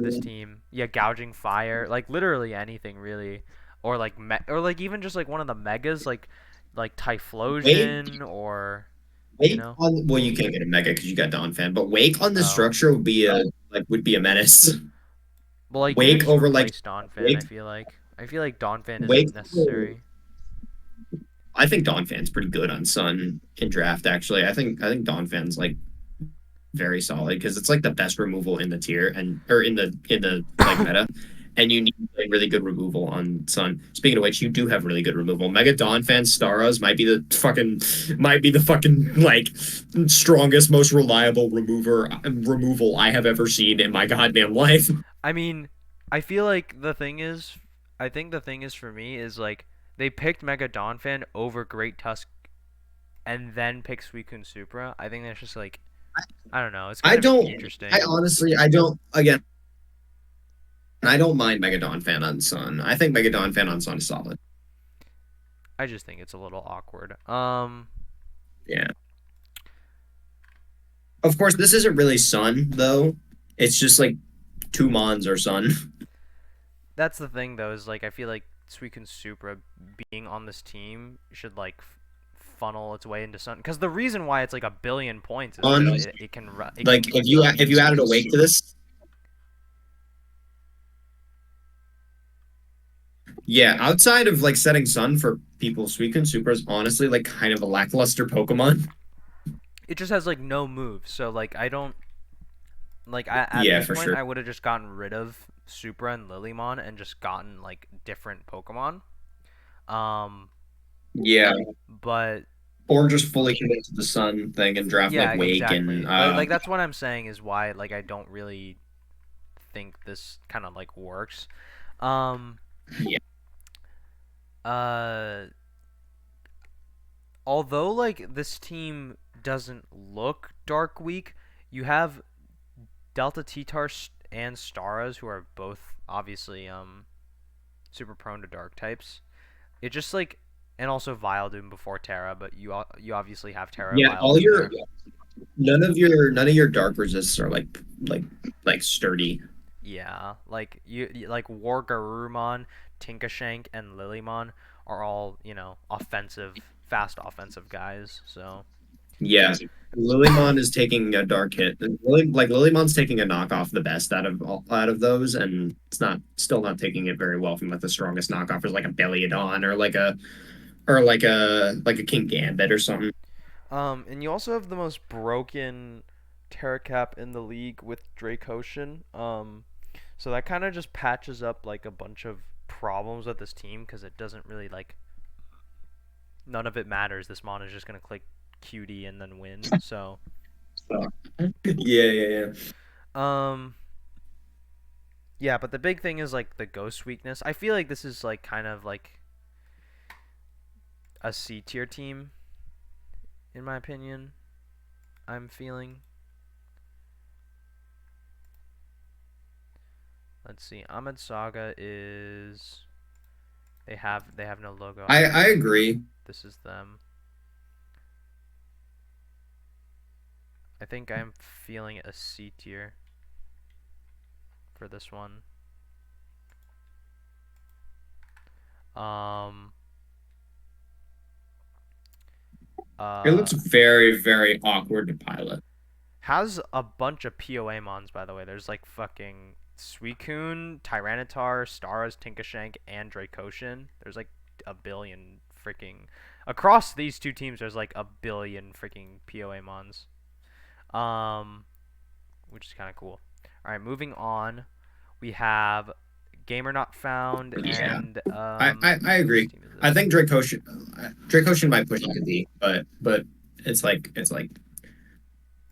this gouging. team. Yeah, gouging fire, like literally anything really, or like or like even just like one of the megas like Wait, Typhlosion or you Wake know. on well, you can't get a mega because you got Dawn Fan, but Wake on the Oh, structure would be a menace. well, like you can Wake just over like replace Donphan. Wake I feel like Donphan Wake. isn't necessary. I think Dawn Fan's pretty good on Sun in draft. Actually, I think Dawn Fan's like very solid because it's like the best removal in the tier and or in the like meta, and you need like really good removal on Sun. Speaking of which, you do have really good removal. Mega Dawn Fan Staras might be the fucking like strongest, most reliable removal I have ever seen in my goddamn life. I mean, I feel like I think the thing is for me is like they picked Mega Donphan over Great Tusk and then picked Suicune Supra. I think that's just like I don't know. It's I kind of don't. I interesting. honestly, I don't. Again, I don't mind Mega Dawn Fan on Sun. I think Mega Dawn Fan on Sun is solid. I just think it's a little awkward. Yeah. Of course, this isn't really Sun though. It's just like two Mons or Sun. That's the thing though is like I feel like Suicune Supra being on this team should like funnel its way into Sun because the reason why it's like a billion points is On because it like can if you added a Wake to this, yeah. Outside of like setting Sun for people, Suicune Super is honestly like kind of a lackluster Pokemon. it just has like no moves. So like I don't like at Yeah, this for point sure. I would have just gotten rid of Supra and Lilymon and just gotten like different Pokemon. Um, Yeah, but or just fully commit to the Sun thing and draft like yeah, Wake and exactly. Like that's what I'm saying is why like I don't really think this kind of like works. Um, yeah. uh, although like this team doesn't look Dark Weak, you have Delta T-Tar and Staras who are both obviously super prone to dark types. It just like and also Viledoom before Terra, but you obviously have Terra Yeah, all Viledoom your there. none of your dark resists are like like sturdy. Yeah, like like War Garurumon, Tinkashank, and Lilymon are all offensive, fast offensive guys. So Yeah. Lilymon is taking a dark hit. Lilymon's taking a knockoff the best out of those, and it's not still not taking it very well from like the strongest knockoff is like a Belliodon or like a King Gambit or something. and you also have the most broken Terracap in the league with Dracoshan. So that kind of just patches up like a bunch of problems with this team because it doesn't really like none of it matters. This mon is just gonna click QD and then win. So So, yeah, yeah, yeah. um yeah, but the big thing is like the ghost weakness. I feel like this is like kind of like a C tier team in my opinion. I'm feeling. Let's see. Ahmed Saga is they have no logo. I agree. This is them. I think I'm feeling a C tier for this one. Um It looks uh very, very awkward to pilot. Has a bunch of POA mons, by the way. There's like fucking Suicune, Tyranitar, Staros, Tinkashank, and Dracoshan. There's like a billion freaking across these two teams. There's like a billion freaking POA mons. Um, which is kind of cool. All right, moving on. We have Gamer Not Found Yeah, and I whose agree. team is I this? think Drake Ocean might push it to D, but it's like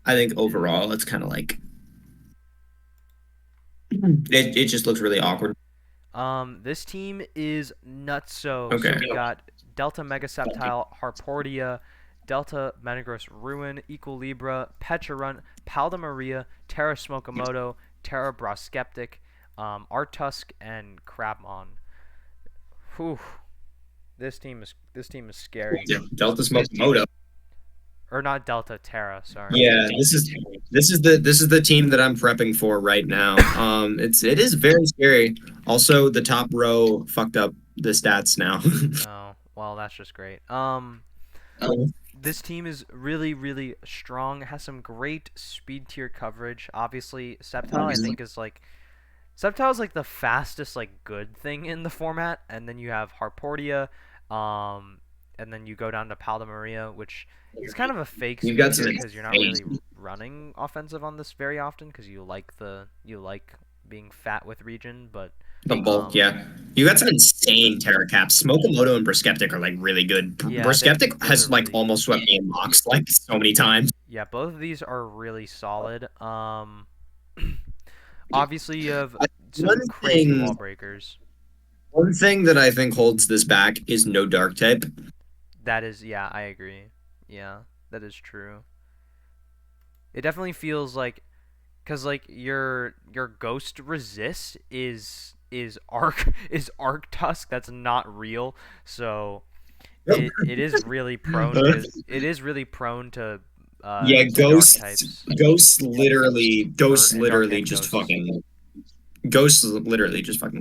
I think overall it's kind of like it just looks really awkward. This team is nutso. So Okay. we got Delta Megaseptile, Harportia, Delta Metagross Ruin, Equilibra, Pecharunt, Paldemoria, Terra Smokomoto, Terra Broskeptic, Artusk, and Crabmon. Whew. This team is scary. Delta Smoke Moto. Or not Delta, Terra, sorry. Yeah, this is the team that I'm prepping for right now. It is very scary. Also, the top row fucked up the stats now. Oh, well, that's just great. Um, This team is really, really strong. It has some great speed tier coverage. Obviously, Sceptile I think is like Sceptile is like the fastest like good thing in the format, and then you have Harportia, um, and then you go down to Paldemoria, which is kind of a fake you've speed got tier some because you're not really insane running offensive on this very often because you like being fat with region, but the bulk. um, Yeah, you got some insane Terra Caps. Smokemoto and Briskeptic are like really good. yeah, they Briskeptic those are has like really almost swept me in mocks like so many times. yeah, both of these are really solid. Obviously you have One some crazy thing, wall breakers. one thing that I think holds this back is no dark type. That is, yeah, I agree. Yeah, that is true. It definitely feels like, cause like your ghost resist is arc tusk. That's not real. So it is really prone to Yeah, to dark types ghosts or dark literally type just ghosts. fucking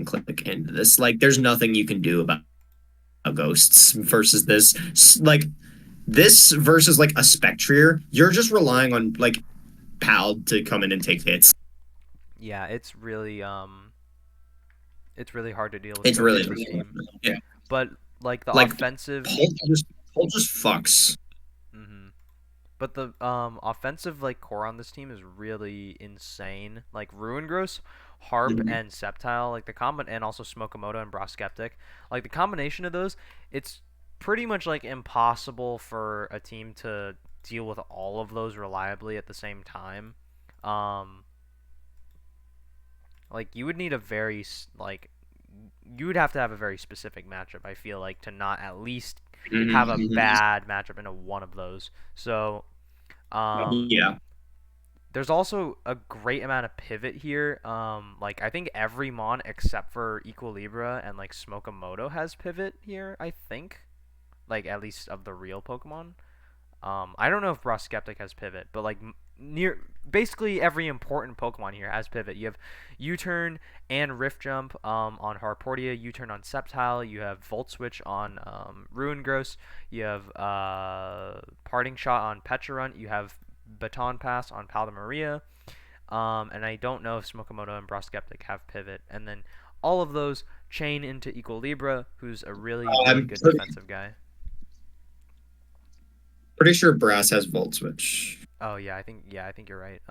click into this. Like, there's nothing you can do about ghosts versus this. Like, this versus like a Spectrier, you're just relying on like Pal to come in and take hits. Yeah, it's really hard to deal with It's ghosts really on this team. yeah. But like the Like offensive, Paul just fucks. hmm but the offensive like core on this team is really insane. Like Ruin Gross, Harp, Mhm. and Sceptile, like the combo, and also Smokomoto and Broskeptic, like the combination of those, it's pretty much like impossible for a team to deal with all of those reliably at the same time. Um, like you would need a very like you would have to have a very specific matchup. I feel like to not at least Mhm, have a mhm. bad matchup into one of those. So um, Yeah. there's also a great amount of pivot here. Like I think every mon except for Equilibra and like Smokomoto has pivot here. I think, like at least of the real Pokemon. I don't know if Broskeptic has pivot, but like near basically every important Pokemon here has pivot. You have U-turn and Rift Jump on Harportia, U-turn on Sceptile. You have Volt Switch on Ruin Gross. You have Parting Shot on Pecharunt. You have Baton Pass on Paldemoria. And I don't know if Smokomoto and Broskeptic have pivot. And then all of those chain into Equilibra, who's a really, really I'm good pretty, defensive guy. pretty sure Brass has Volt Switch. Oh yeah, I think you're right.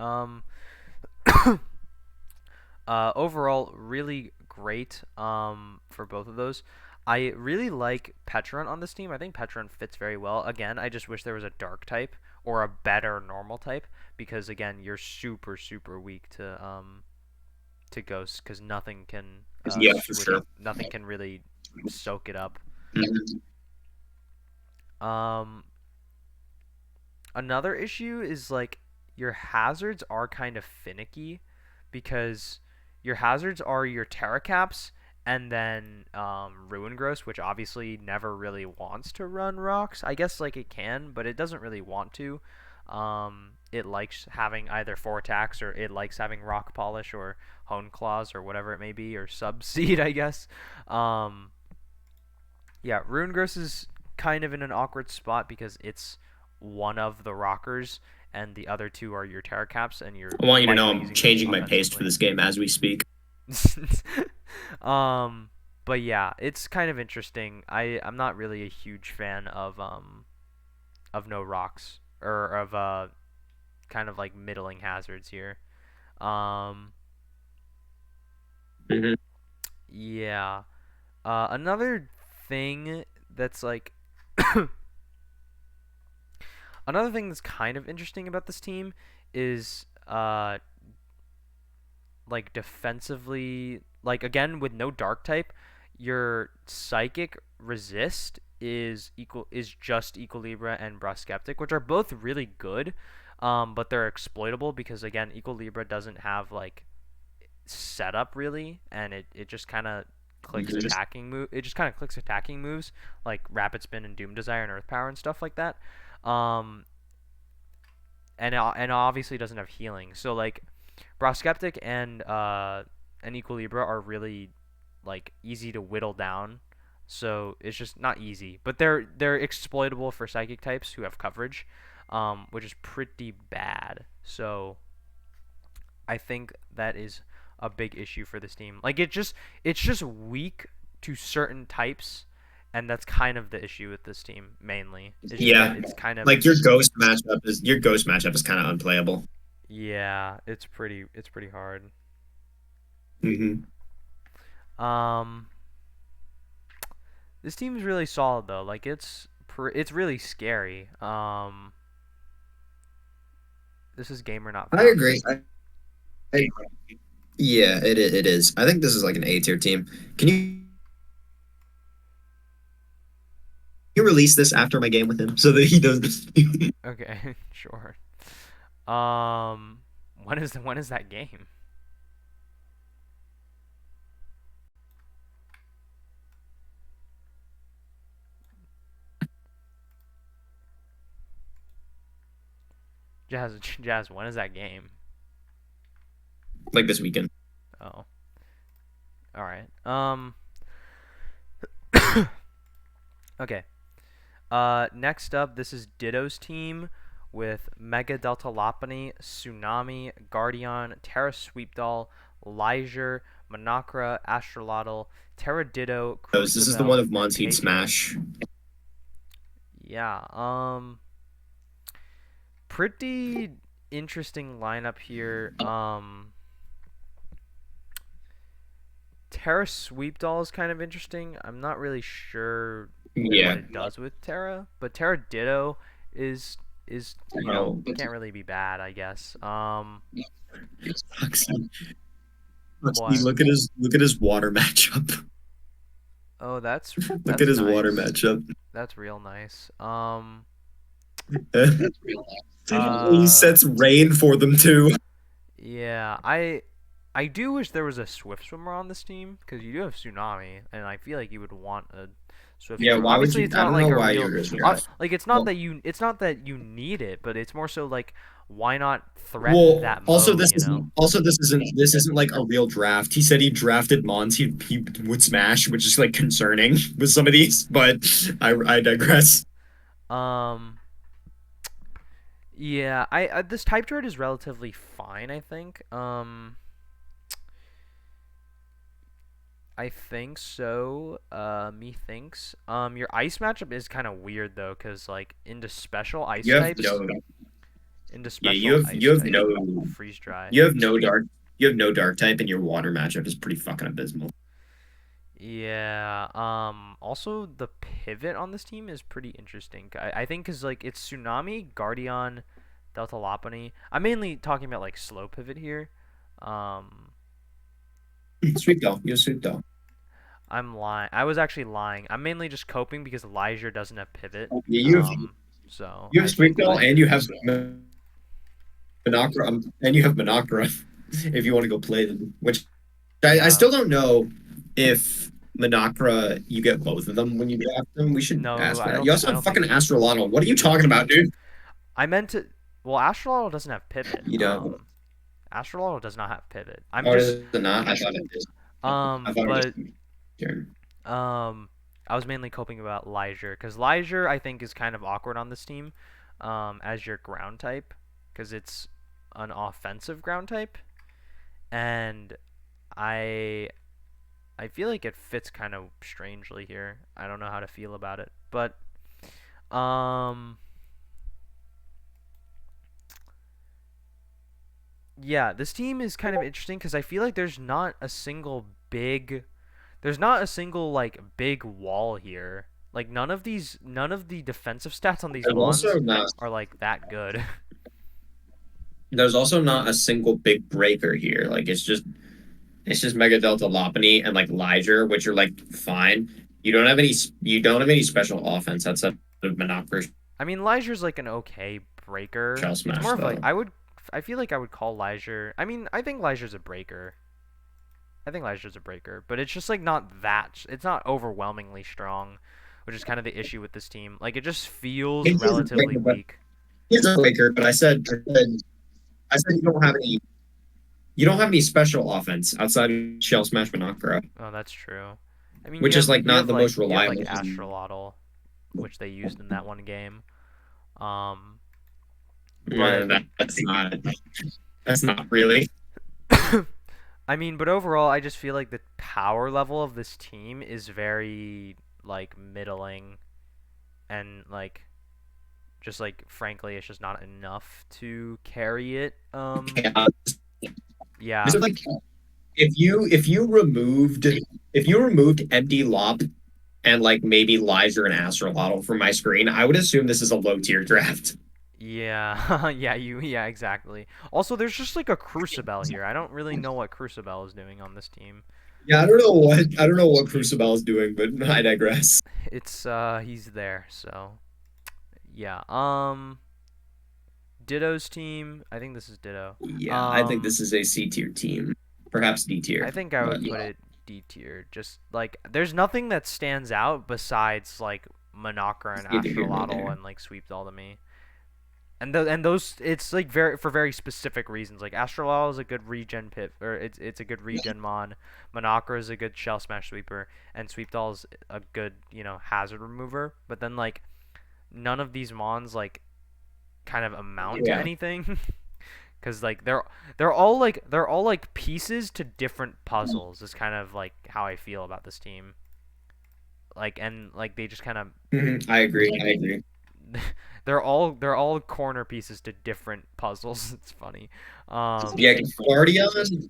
Overall, really great for both of those. I really like Petron on this team. I think Petron fits very well. Again, I just wish there was a dark type or a better normal type because again, you're super super weak to ghosts because nothing can Yeah, for sure. nothing can really soak it up. Mhm. Um, Another issue is like your hazards are kind of finicky because your hazards are your Terracaps and then Ruin Gross, which obviously never really wants to run rocks. I guess like it can, but it doesn't really want to. It likes having either four attacks or it likes having Rock Polish or Hone Claws or whatever it may be or Subseed, I guess. Um, yeah, Ruin Gross is kind of in an awkward spot because it's one of the rockers and the other two are your Terra Caps, and you're I want you to know likely I'm using them changing my pace for offensively. this game as we speak. um, but yeah, it's kind of interesting. I'm not really a huge fan of no rocks or of kind of like middling hazards here. Um, Mhm. yeah. Another thing that's like another thing that's kind of interesting about this team is like defensively, like again with no dark type, your psychic resist is just Equilibra and Bruskeptic, which are both really good, but they're exploitable because again Equilibra doesn't have like setup really, and it just kind of clicks attacking move. It just kind of clicks attacking moves like Rapid Spin and Doom Desire and Earth Power and stuff like that. Um, and obviously doesn't have healing. So like Broskeptic and Equilibra are really like easy to whittle down. So it's just not easy, but they're exploitable for psychic types who have coverage, which is pretty bad. So I think that is a big issue for this team. Like it's just weak to certain types, and that's kind of the issue with this team mainly. It's just that Yeah, it's kind of like your ghost matchup is kind of unplayable. yeah, it's pretty hard. Hmm. Um, this team is really solid though. Like it's really scary. This is gamer not I found. agree. I, yeah, it is. I think this is like an A tier team. Can you release this after my game with him so that he does? Okay, sure. Um, when is that game? Jazz, when is that game? Like this weekend. Oh, all right. Okay. Next up, this is Ditto's team with Mega Delta Lopunny, Tsunami, Guardian, Terra Sweepdoll, Liger, Monocra, Astrolotl, Terra Ditto, This is the one Crucible, of and Mons he'd Tapion. smash. Yeah, pretty interesting lineup here. Terra Sweepdoll is kind of interesting. I'm not really sure what Yeah. it does with Terra, but Terra Ditto is Oh, can't really be bad, I guess. Foxy. Foxy, What? look at his water matchup. Oh, that's Look at that's his water nice. matchup. That's real nice. He Uh, sets rain for them too. yeah, I do wish there was a Swift Swimmer on this team because you do have Tsunami, and I feel like you would want a Swift Yeah, Swimmer. why would Obviously, you? it's I not don't know like a why real, you're gonna draft. like Well, it's not that you need it, but it's more so like why not threaten well, that mode, you know? this isn't like a real draft. He said he drafted Mons. He would smash, which is like concerning with some of these. But I digress. Um, yeah, this type chart is relatively fine, I think. I think so. Methinks. Your ice matchup is kind of weird though, cause like You have no into yeah. special ice type, No freeze dry. you have no dark you have no dark type, and your water matchup is pretty fucking abysmal. Yeah. Also, the pivot on this team is pretty interesting. I think because like it's Tsunami, Guardian, Delta Lopunny. I'm mainly talking about like slow pivot here. Um, Sweet though. You're sweet though. I'm lying. I was actually lying. I'm mainly just coping because Liger doesn't have pivot. Yeah, So you have I sweet think though, like and you have Monocra, and you have Monocra if you want to go play them. Which I yeah. still don't know if Monocra you get both of them when you draft them. We should No, ask that. You also I have don't think fucking you do. Astrolano. What are you talking about, dude? I meant to. Well, Astrolotl doesn't have pivot. You know, Astrolotl does not have pivot. I'm or just is it not? I thought it did. I thought it but just turned. Um, I was mainly coping about Liger because Liger I think is kind of awkward on this team, as your ground type. because it's an offensive ground type, and I I feel like it fits kind of strangely here. I don't know how to feel about it, but um yeah, this team is kind of interesting because I feel like there's not a single like big wall here. Like none of the defensive stats on these There's also mons not are like that good. there's also not a single big breaker here. Like it's just Mega Delta Lopunny and like Liger, which are like fine. You don't have any special offense outside of Monopoly I mean, Liger's like an okay breaker. Shell It's Smash more of like though. I feel like I would call Liger. I mean, I think Liger's a breaker. I think Liger's a breaker, but it's just like not that. It's not overwhelmingly strong, which is kind of the issue with this team. Like it just feels He is a relatively breaker, but weak. he's a breaker. But I said you don't have any special offense outside of Shell Smash Monopoly, Oh, that's true. I mean, which is like not the most you have like reliable. Astrolotl, which they used in that one game. Um, Yeah, but that's not really. I mean, but overall, I just feel like the power level of this team is very like middling, and like just like frankly, it's just not enough to carry it. Yeah. Is Yeah, it like if you removed empty Lop and like maybe Liger and Astrolotl from my screen, I would assume this is a low tier draft. yeah, yeah, exactly. Also, there's just like a Crucible here. I don't really know what Crucible is doing on this team. Yeah, I don't know what Crucible is doing, but I digress. It's he's there, so yeah. Ditto's team. I think this is Ditto. Yeah, I think Um, this is a C tier team, perhaps D tier, I think I but would put yeah, it D tier. Just like there's nothing that stands out besides like Monokra and either here nor Astrolotl there. and like Sweep All to me. And those it's like very specific reasons. Like Astrolotl is a good regen pit, or it's a good regen mon. Monokra is a good shell smash sweeper, and Sweep Doll is a good hazard remover. But then like none of these mons like kind of amount to Yeah. anything. Because like they're all like pieces to different puzzles is kind of like how I feel about this team. Like and like they just kind of I agree. I agree. they're all corner pieces to different puzzles. It's funny. Yeah, Guardian,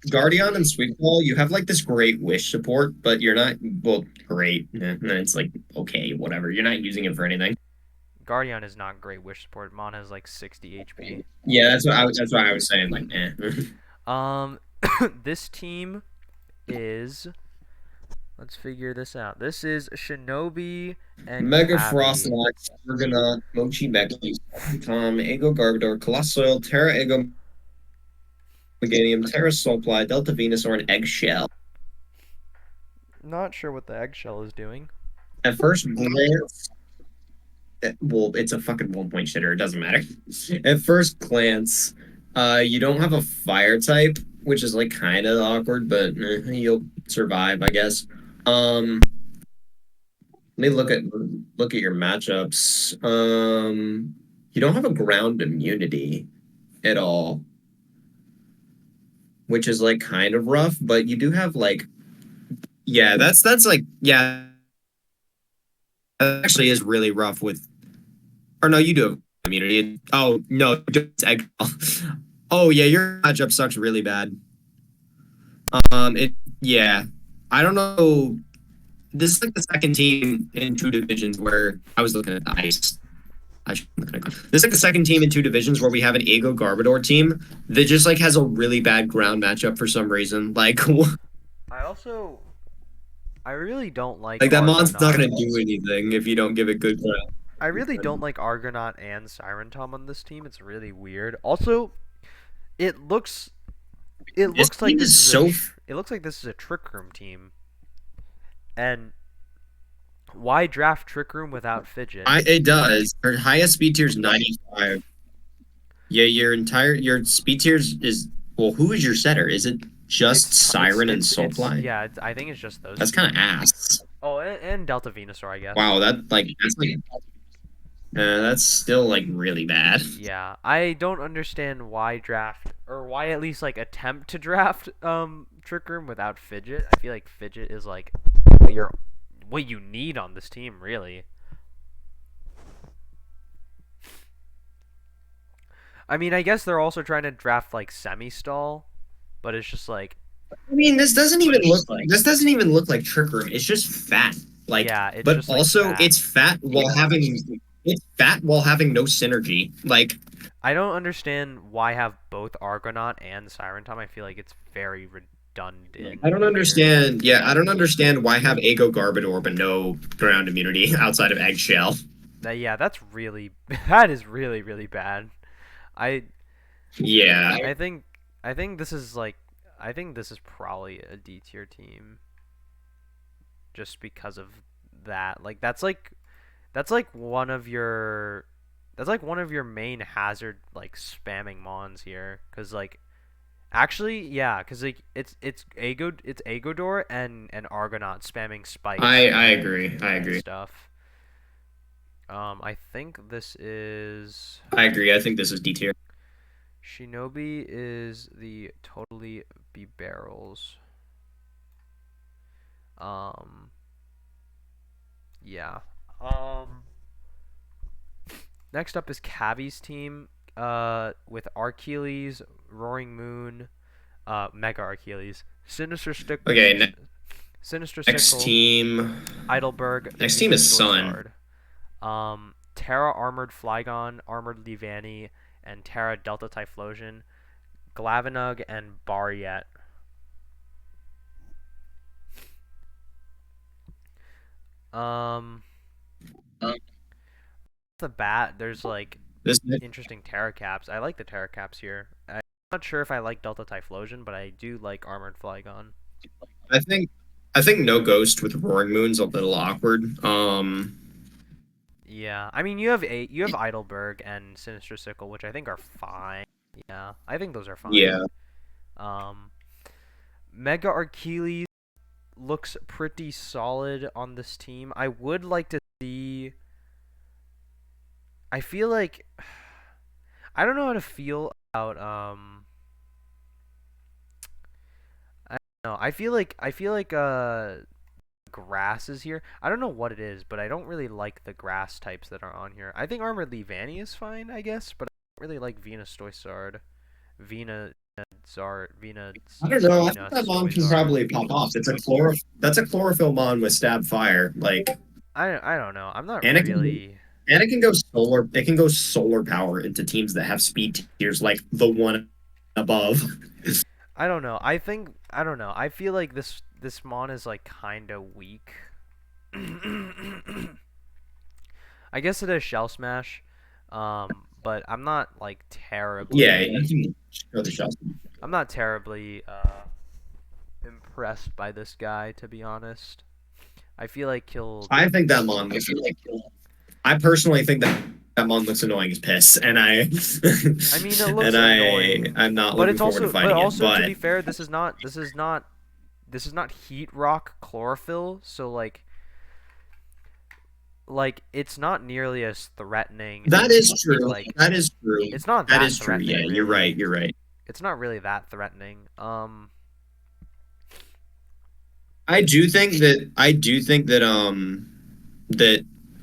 Guardian and Sweet Ball, you have like this great wish support, but you're not well great. It's like okay, whatever. You're not using it for anything. Guardian is not great wish support. Mon has like 60 HP. Yeah, that's why I was saying like eh. Um, this team is let's figure this out. This is Shinobi and Mega Frost Cavi. Locks, Argonaut, Mochi Becky, Tom, Ego Garbodor, Colossoil, Terra Ego Meganium, Terra Soulfly, Delta Venusaur, and Eggshell. Not sure what the eggshell is doing. At first glance, well, it's a fucking 1 point shitter. It doesn't matter. At first glance, you don't have a fire type, which is like kind of awkward, but you'll survive, I guess. Let me look at your matchups. You don't have a ground immunity at all, which is like kind of rough, but you do have like yeah, that's like yeah, that actually is really rough with or no, you do have immunity. Oh no, just egg. Oh yeah, your matchup sucks really bad. It yeah, I don't know. This is like the second team in two divisions where I was looking at the ice. This is like the second team in two divisions where we have an Ego Garbodor team that just like has a really bad ground matchup for some reason. Like, I also I really don't like like that mon's not Argonaut. gonna do anything if you don't give it good I really don't ground. like Argonaut and Siren Tom on this team. It's really weird. Also, it looks This team is so it looks like this is a Trick Room team. And why draft Trick Room without Fidget? it does. Your highest speed tier is 95. Yeah, your speed tiers is well, who is your setter? Is it just Siren and Soulfly? yeah. I think it's just those That's two. kind of ass. Oh, and Delta Venusaur, I guess. Wow, that's like That's still like really bad. Yeah, I don't understand why draft or why at least like attempt to draft Trick Room without Fidget. I feel like Fidget is like your what you need on this team, really. I mean, I guess they're also trying to draft like Semi-Stall, but it's just like I mean, this doesn't even look like Trick Room. It's just fat. Like, yeah, it's but just like also fat. it's fat while having no synergy. Like, I don't understand why have both Argonaut and Siren Tom. I feel like it's very redundant I don't here. understand. Yeah, I don't understand why have Ego Garbodor but no ground immunity outside of Eggshell. Yeah, that's really that is really bad. I Yeah, I think I think this is like I think this is probably a D tier team just because of that. Like that's like one of your main hazard like spamming mons here cuz like actually yeah, cuz like it's Agodor and Argonaut spamming spikes I agree. I and agree. stuff. I think this is I agree. I think this is D tier. Shinobi is the totally be barrels. Um, yeah. Um, Next up is Cavi's team. With Archeles, Roaring Moon, Mega Archeles, Okay, Sinister next Sickle, team. Heidelberg, Next team is Venusaur Sun. Sword, Terra Armored Flygon, Armored Leavanny, and Terra Delta Typhlosion, Glavenug, and Bariet. Um, the bat, there's like This interesting Terra Caps. I like the Terra Caps here. I'm not sure if I like Delta Typhlosion, but I do like Armored Flygon. I think I think no ghost with Roaring Moon's a little awkward. Yeah, I mean you have Heidelberg and Sinister Sickle, which I think are fine. Yeah, I think those are fine. Yeah. Um, Mega Archeles looks pretty solid on this team. I would like to see. I feel like I don't know how to feel about I don't know. I feel like grass is here. I don't know what it is, but I don't really like the grass types that are on here. I think Armored Leavanny is fine, I guess, but I don't really like Venus Stoysard. Vena Zard Vena I don't know. I think Vena that mon can Stoysard. probably pop off. That's a chlorophyll mon with stab fire. Like, I don't know. I'm not and it can really and it can go solar. It can go solar power into teams that have speed tiers like the one above. I don't know. I don't know. I feel like this mon is like kind of weak. I guess it is Shell Smash, but I'm not like Yeah, you terribly. can show the shots. I'm not terribly impressed by this guy, to be honest. I feel like he'll. I think that mon looks like. I personally think that mon looks annoying as piss, and I mean, it and looks annoying, I'm not but looking forward to but fighting it. also to But be fair, this is not Heat Rock Chlorophyll, so like it's not nearly as threatening that is as true. like That is true. it's not That that is true. threatening Yeah, you're really. right. You're right. It's not really that threatening. I do think that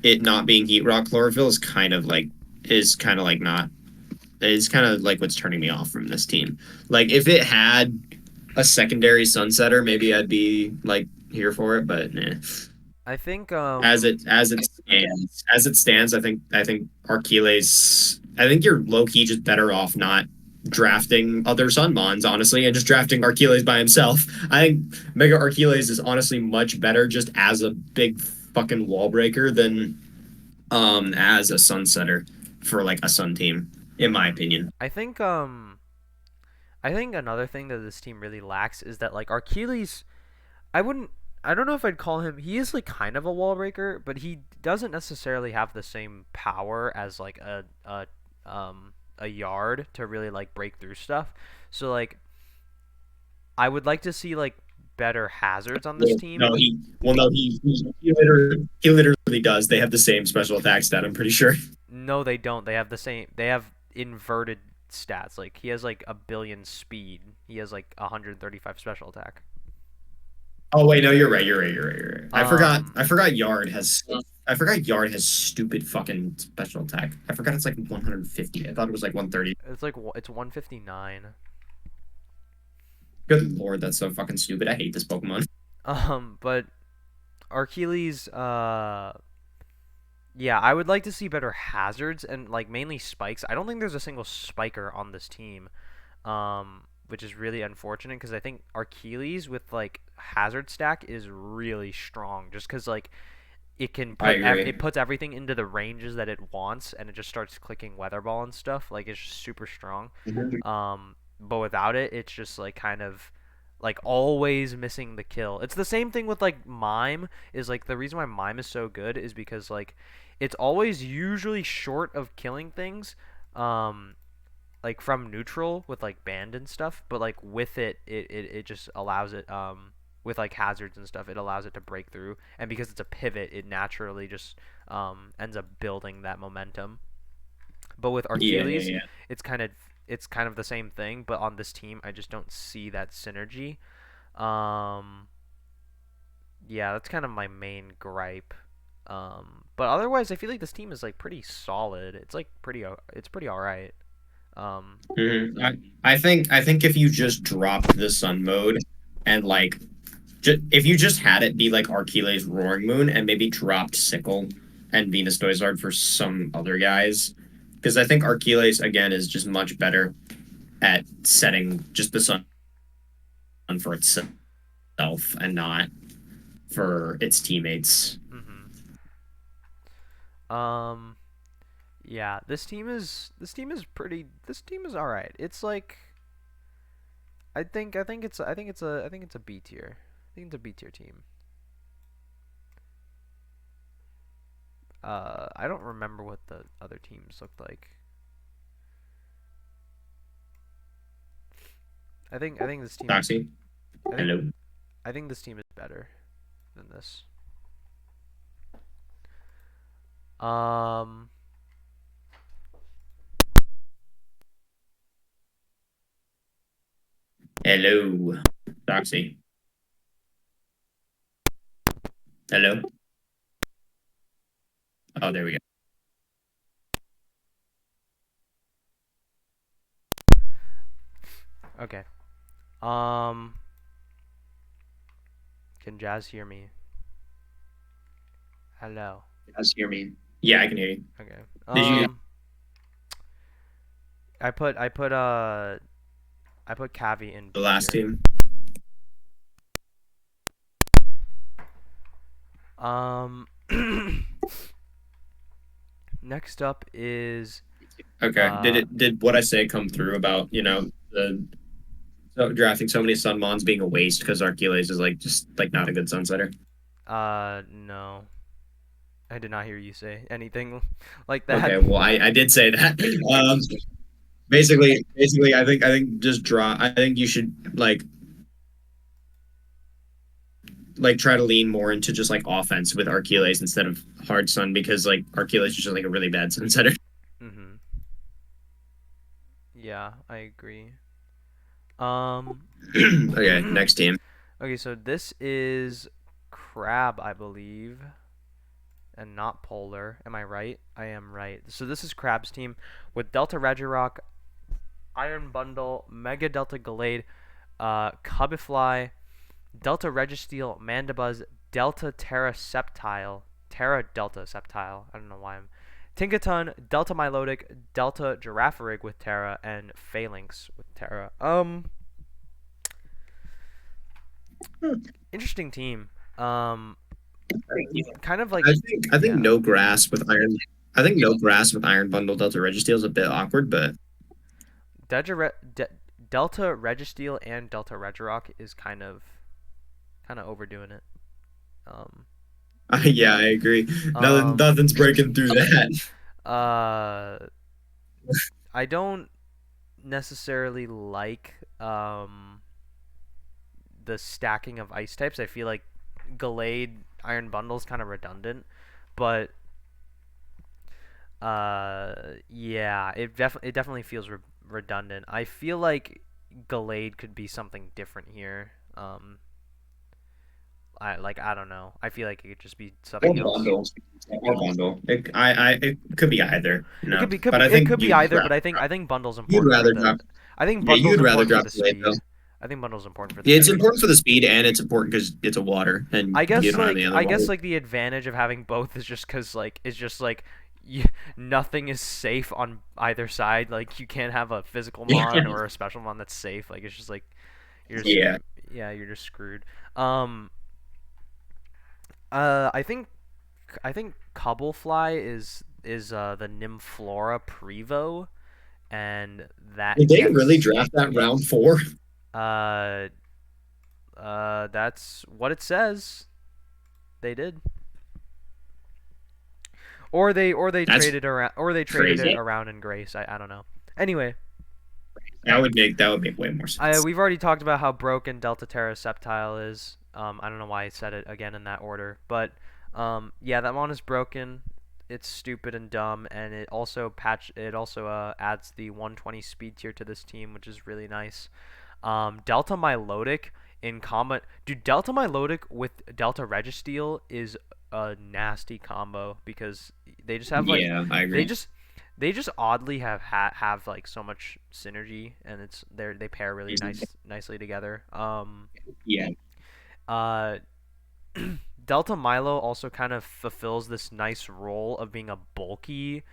it not being heat rock chlorophyll is kind of like not is kind of like what's turning me off from this team. Like if it had a secondary sunsetter, maybe I'd be like here for it, but nah. I think As it stands, I think Archeles. I think you're low key just better off not drafting other Sunmons, honestly, and just drafting Archeles by himself. I think Mega Archeles is honestly much better just as a big fucking wall breaker than as a Sunsetter for like a Sun team, in my opinion. I think I think another thing that this team really lacks is that like Achilles I wouldn't I don't know if I'd call him he is like kind of a wall breaker, but he doesn't necessarily have the same power as like a yard to really like break through stuff. So like I would like to see like better hazards on this Well, team. no, he literally does. They have the same special attack stat, I'm pretty sure. No, they don't. They have the same. They have inverted stats. Like he has like a billion speed. He has like 135 special attack. Oh wait, no, you're right. You're right. You're right. You're right. I forgot. Um, I forgot. Yard has. I forgot Yard has stupid fucking special attack. I forgot it's like 150. I thought it was like 130. it's like it's 159. Good lord, that's so fucking stupid. I hate this Pokemon. But Archeles, yeah, I would like to see better hazards and like mainly spikes. I don't think there's a single spiker on this team, which is really unfortunate because I think Archeles with like hazard stack is really strong just because like it can I put agree. it puts everything into the ranges that it wants and it just starts clicking weather ball and stuff. Like it's just super strong. But without it, it's just like kind of like always missing the kill. It's the same thing with like Mime. Is like the reason why Mime is so good is because like it's always usually short of killing things, um, like from neutral with like band and stuff. But like with it just allows it with like hazards and stuff. It allows it to break through, and because it's a pivot, it naturally just ends up building that momentum. But with Yeah, yeah, Archeles, yeah. it's kind of it's kind of the same thing, but on this team, I just don't see that synergy. Um, yeah, that's kind of my main gripe. But otherwise, I feel like this team is like pretty solid. It's like it's pretty all right. Um, I think if you just dropped the Sun mode and like if you just had it be like Archeles Roaring Moon and maybe dropped Sickle and Venus Noizard for some other guys, because I think Archeles again is just much better at setting just the Sun for itself and not for its teammates. mhm. Um, yeah, this team is all right. It's like I think it's a B tier. I think it's a B tier team. I don't remember what the other teams looked like. I think this team Doxy, I think hello, I think this team is better than this. Um, hello, Doxy, hello. Oh, there we go. okay. Um, can Jazz hear me? Hello. You guys hear me? Yeah, I can hear you. Okay. Did you I put I put Cavi in the B last tier. team? Um, next up is Okay. Did uh it did what I say come through about the drafting so many Sunmons being a waste because Archeles is like just like not a good sunsetter? no. I did not hear you say anything like that. Okay, well I did say that. Um, basically I think just draw. I think you should like try to lean more into just like offense with Archeles instead of hard sun because like Archeles is just like a really bad sunsetter. Mhm. Yeah, I agree. Um Okay, next team. Okay, so this is Crab, I believe, and not Polar. Am I right? I am right. So this is Crab's team with Delta Regirock, Iron Bundle, Mega Delta Gallade, Cubifly, Delta Registeel, Mandibuzz, Delta Terra Septile, Terra Delta Septile. I don't know why I'm. Tinkaton, Delta Milotic, Delta Girafarig with Terra, and Phalanx with Terra. Interesting team. Um, kind of like I think yeah. no grass with iron. I think no grass with iron bundle Delta Registeel is a bit awkward, but De- Delta Registeel and Delta Regirock is kind of overdoing it. Um, yeah, I agree. um, Nothing's breaking through that. uh, I don't necessarily like the stacking of ice types. I feel like Gallade Iron Bundle is kind of redundant, but yeah, it definitely feels redundant. I feel like Gallade could be something different here. I don't know. I feel like it could just be Or something else. bundle. Or bundle. It could be either, It could be But I it think could be either, but I think bundle's you'd important for rather the drop. I think Yeah, bundle's you'd rather important for drop the Slade though. speed. I think bundle's important for the It's speed. important for the speed, and it's important because it's a water, and you don't have any other I water. guess like the advantage of having both is just cuz like it's just like you, nothing is safe on either side. Like you can't have a physical Yeah, mon or a special mon that's safe. Like it's just like you're just yeah. yeah, you're just screwed. Um uh I think I think Cobblefly is the Nymflora Prevo, and Did that they really gets draft that round 4? uh that's what it says. They did. That's Or they traded it crazy. around in Grace. I don't know. Anyway, That would make way more sense. we've already talked about how broken Delta Terra Sceptile is. I don't know why I said it again in that order, but yeah, that one is broken. It's stupid and dumb, and it also adds the 120 speed tier to this team, which is really nice. Delta Milotic in combat, dude. Delta Milotic with Delta Registeel is a nasty combo because they just have like Yeah, I they agree. just they just oddly have like so much synergy, and they pair really nicely together. Yeah, Uh, Delta Milo also kind of fulfills this nice role of being a bulky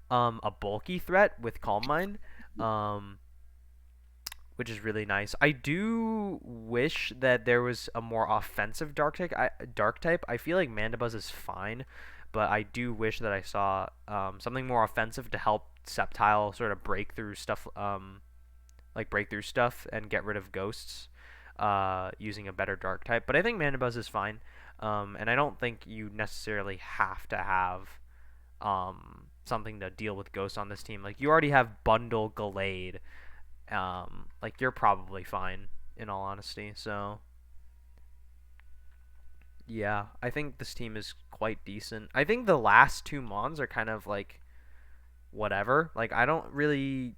threat with Calm Mind, um, which is really nice. I do wish that there was a more offensive dark type. I feel like Mandibuzz is fine, but I do wish that I saw something more offensive to help Sceptile sort of break through stuff and get rid of ghosts using a better dark type. But I think Mandibuzz is fine, and I don't think you necessarily have to have something to deal with ghosts on this team. Like you already have Bundle Gallade, like you're probably fine in all honesty. So yeah, I think this team is quite decent. I think the last two Mons are kind of like whatever. Like I don't really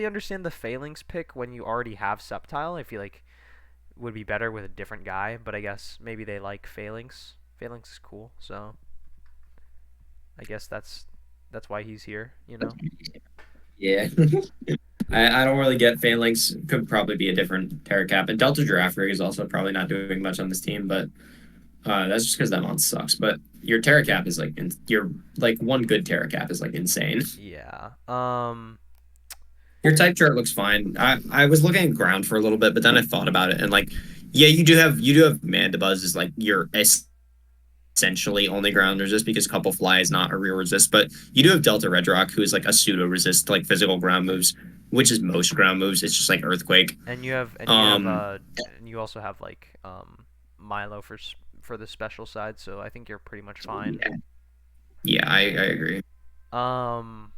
understand the Phalanx pick when you already have Sceptile. I feel like would be better with a different guy, but I guess maybe they like Phalanx. Phalanx is cool, so I guess that's why he's here, you know. yeah. I don't really get Phalanx. Could probably be a different Terracap. And Delta Giraffe Rig is also probably not doing much on this team, but that's just because that mon sucks. But your Terracap is like, your like one good Terracap is like insane. Yeah. Your type chart looks fine. I was looking at ground for a little bit, but then I thought about it and like, yeah, you do have Mandibuzz is like your essentially only ground resist because Couple Fly is not a real resist, but you do have Delta Redrock who is like a pseudo resist like physical ground moves, which is most ground moves. It's just like Earthquake. And Um, and you also have like Milo for the special side, so I think you're pretty much fine. yeah, yeah, I agree. Um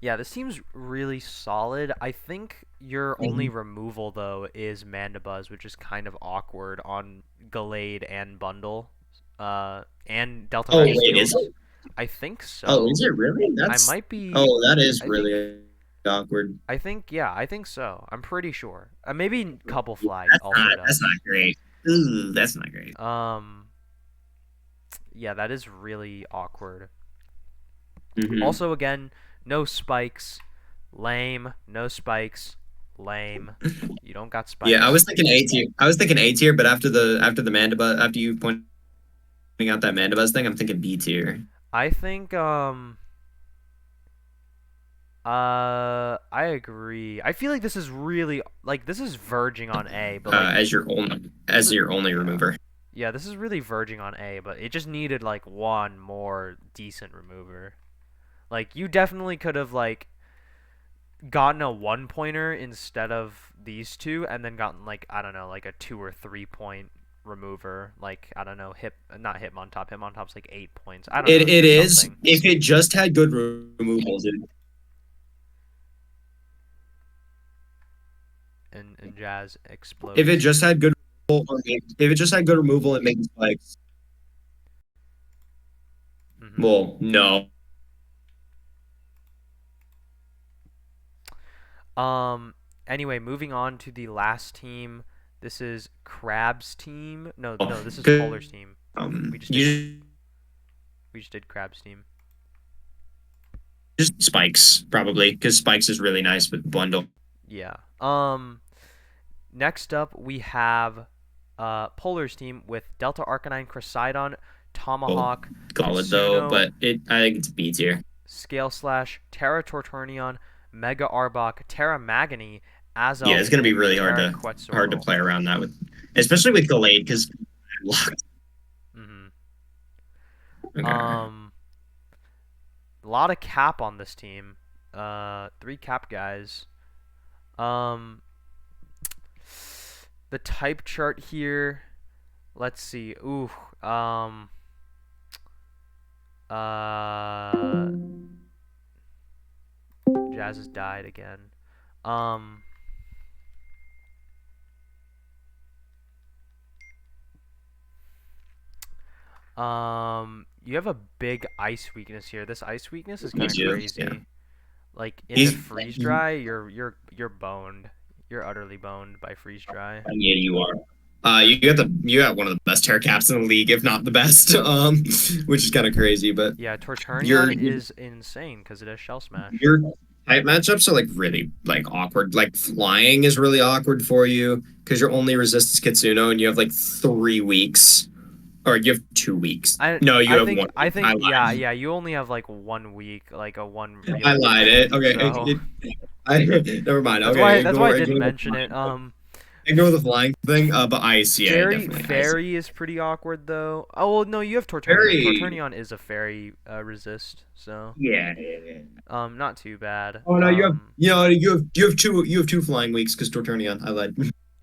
Yeah, this seems really solid. I think your only Mhm. removal though is Mandibuzz, which is kind of awkward on Gallade and Bundle, and Delta Oh wait, Registeel. is it? I think Oh, so. is it really? I That's might be. oh, that is I think. really awkward. I think. Yeah, I think so. I'm pretty sure. Maybe Couple Fly also That's does. not great. Ooh, that's not great. Um. Yeah, that is really awkward. Hmm. Also, again, no spikes. Lame. No spikes. Lame. You don't got Yeah, I spikes. was thinking A tier. I was thinking A tier, but after the Mandibuzz, after you pointing out that Mandibuzz thing, I'm thinking B tier. I think I agree. I feel like this is really like this is verging on A, but like this As is your only yeah. remover. Yeah, this is really verging on A, but it just needed like one more decent remover. Like you definitely could have like gotten a 1 pointer instead of these two and then gotten like I don't know, like a 2 or 3 point remover, like I don't know, not Hitmontop. Hitmontop's like 8 points. I don't know, It just is something. if it just had good removals. and Jazz If it explodes. just had good removal, if it just had good removal, it makes like, Hmm. well, no. Um. Anyway, moving on to the last team. This is Crab's team. No, no, this is Polar's team. We just did You we just did Crab's team. just spikes probably because spikes is really nice with bundle. Yeah. Next up we have Polar's team with Delta Arcanine, Crasidon, Tomahawk, Solid though, Kitsuno, but it I think it's B tier. Scale Slash, Terra Torturnion, Mega Arbok, Terra Magony, Yeah, Azelf, it's gonna be and really Terra hard to Quetzalcoatl. play around that with, especially with Gallade because. Hmm. Okay. Um, a lot of cap on this team. Three cap guys. Um, the type chart here. Let's see. Ooh. Um. Uh. Jazz has died again. Um. You have a big ice weakness here. This ice weakness is Me kind of too. Yeah. crazy. Like into He's freeze dry, you're boned. You're utterly boned by freeze dry. yeah, you are. You got one of the best tear caps in the league, if not the best. Which is kind of crazy, but Yeah, your Torturnion is insane because it has Shell Smash. your type matchups are like really like awkward. Like flying is really awkward for you because your only resist is Kitsuno, and you have like 3 weeks, or you have 2 weeks. I No, you I have think one I week. I think yeah lied. yeah you only have like 1 week, like a one I really lied. big week. Okay, So never mind. that's why Okay, that's why I ignore didn't ignore the mention it. ignore the flying thing. But ice, yeah, definitely ice. Fairy is pretty awkward though. Oh well, no, you have Torturnion. Very, Torturnion is a fairy resist, so yeah, yeah, yeah. not too bad. Oh no, you have two flying weeks because Torturnion. I lied.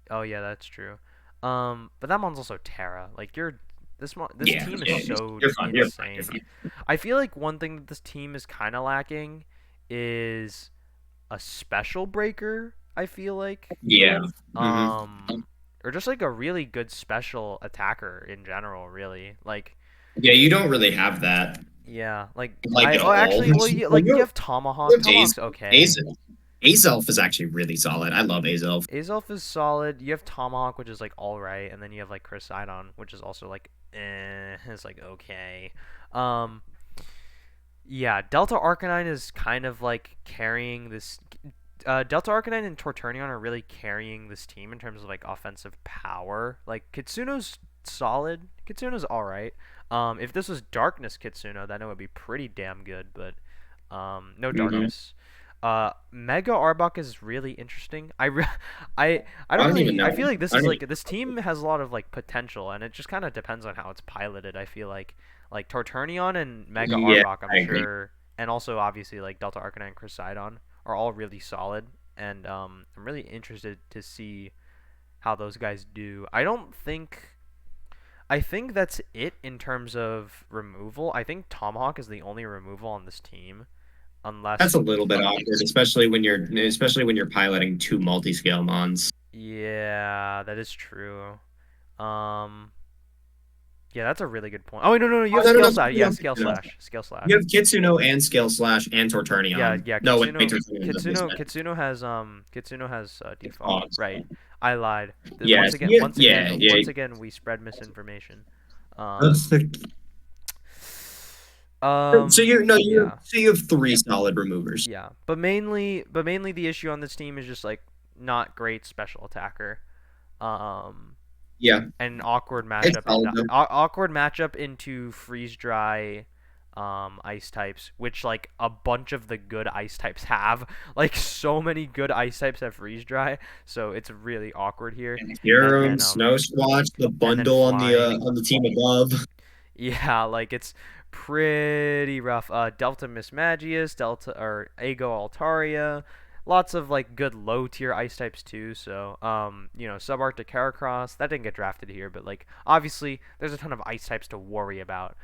Oh yeah, that's true. But that one's also Terra. Like this Yeah, team is yeah, so you're fine. You're fine. You're insane. fine. I feel like one thing that this team is kind of lacking is a special breaker. I feel like, Yeah. hmm um, or just like a really good special attacker in general. Really, like Yeah, you don't really have that yeah, like like I at oh all. actually well you Well, like you have Tomahawk. you have Tomahawk's okay. Azelf. Azelf is actually really solid. I love Azelf. Azelf is solid. You have Tomahawk, which is like all right, and then you have like Chris Sidon, which is also like it's like okay. Um, yeah, Delta Arcanine is kind of like carrying this. Delta Arcanine and Torturnion are really carrying this team in terms of like offensive power. Like Kitsuno's solid. Kitsuno's all right. If this was Darkness Kitsuno, then it would be pretty damn good. But no hmm Darkness. Mega Arbok is really interesting. I I don't don't even really. I know. feel like this I is don't like this team has a lot of like potential, and it just kind of depends on how it's piloted. I feel like Torturnion and Mega Yeah, Arbok, I'm I agree. sure, and also obviously like Delta Arcanine and Crusaidon are all really solid, and I'm really interested to see how those guys do. I think that's it in terms of removal. I think Tomahawk is the only removal on this team, That's unless a little bit awkward, especially when you're piloting two multi-scale mons. yeah, that is true. Um, yeah, that's a really good point. Oh wait, no, you Oh have no no Scale no Slash. you Yeah, have Scale Kitsuno. Slash, Scale You Slash. have Kitsuno and Scale Slash and Yeah, Torturnion. yeah. No, wait, Kitsuno has defog. Dogs. Right. I lied. Yes, yeah, yeah, yeah. Once again, we spread misinformation. Um, So you no, yeah, you have three solid removers. yeah. But mainly the issue on this team is just like not great special attacker. Um, Yeah, and it's solid though. awkward matchup into freeze dry ice types, which like a bunch of the good ice types have. Like so many good ice types have freeze dry, so it's really awkward here. And Serum, then Snow Squatch, the and then bundle flying. on the team above. Yeah, like it's pretty rough. Delta Mismagius, Delta or Ego Altaria, lots of like good low tier ice types too. So Subarctic Heracross that didn't get drafted here, but like obviously there's a ton of ice types to worry about.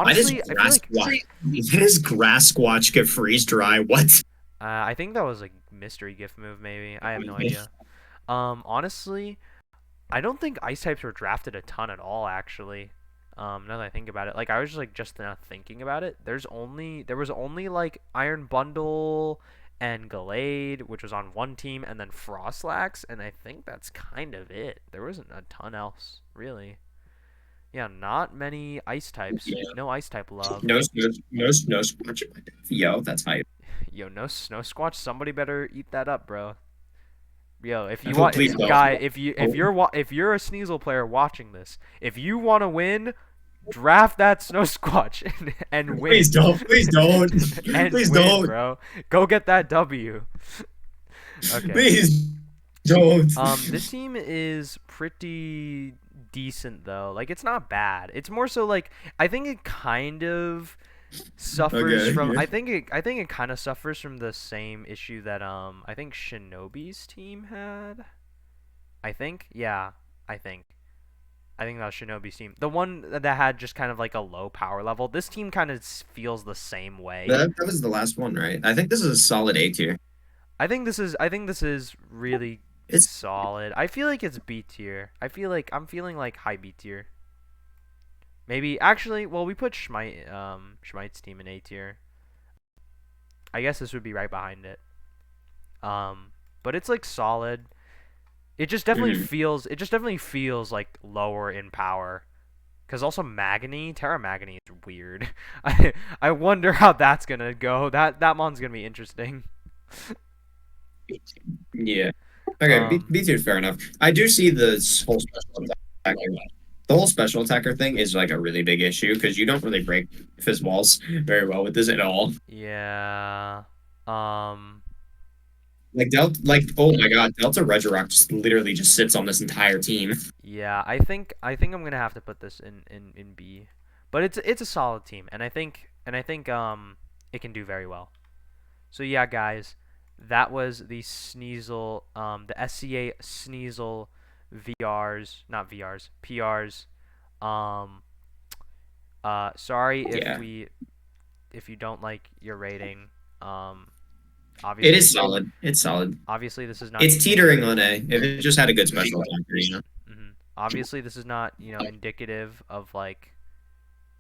Why does Honestly, I feel Grass like Squatch? Why does Grass Squatch get freeze dry? What? I think that was a mystery gift move maybe. I have no idea. Honestly, I don't think ice types were drafted a ton at all, actually. Now that I think about it, like I was just not thinking about it. There was only like Iron Bundle and Gallade, which was on one team, and then Frostlax, and I think that's kind of it. There wasn't a ton else, really. Yeah, not many ice types. Yeah. No ice type love. No squatch. Yo, that's hype. Yo, no snow squatch. Somebody better eat that up, bro. Yo, if you Oh, want, please don't. guy, Oh, if you're a Sneasel player watching this, if you want to win, draft that Snow Squatch and please win, don't. Please don't. and Please win, don't. bro. Go get that W. Okay. Please don't. This team is pretty decent though. Like it's not bad. It's more so like I think it kind of suffers Okay. from Yeah. I think it kind of suffers from the same issue that I think Shinobi's team had. I think. Yeah, I think. I think that was Shinobi's team. The one that had just kind of like a low power level. This team kind of feels the same way. That was the last one, right? I think this is a solid A tier. I think this is really It's solid. I feel like it's B tier. I feel like I'm feeling like high B tier. Maybe actually, well, we put Schmite's team in A tier. I guess this would be right behind it. But it's like solid. mhm. It just definitely feels like lower in power. Cause also Terra Magony is weird. I wonder how that's gonna go. That mon's gonna be interesting. Yeah. Okay, Um, B tier is fair enough. I do see the whole special attacker. The whole special attacker thing is like a really big issue because you don't really break fizz walls very well with this at all. yeah. Um, Like oh my god, Delta Regirock just literally just sits on this entire team. yeah. I think I'm gonna have to put this in B, but it's a solid team, and I think it can do very well. So yeah, guys, that was the Sneasel, the SCA Sneasel VRs, not VRs, PRs. Um, sorry Yeah. if you don't like your rating. Um, It is obviously, solid. It's solid. obviously this is not It's teetering indicative. on A. If it just had a good special attacker, you know. Obviously, this is not indicative of like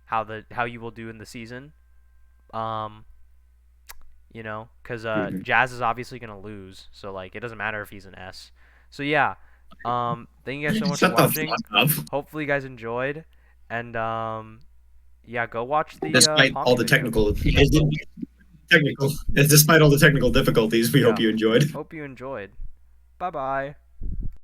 how you will do in the season. Um, because Mhm. Jazz is obviously gonna lose, so like it doesn't matter if he's an S. So yeah, thank you guys so much for Shut the watching. fuck up. Hopefully you guys enjoyed, and yeah, go watch the Despite all Pompy the video. despite all the technical difficulties, we hope Yeah, you enjoyed. hope you enjoyed. Bye bye.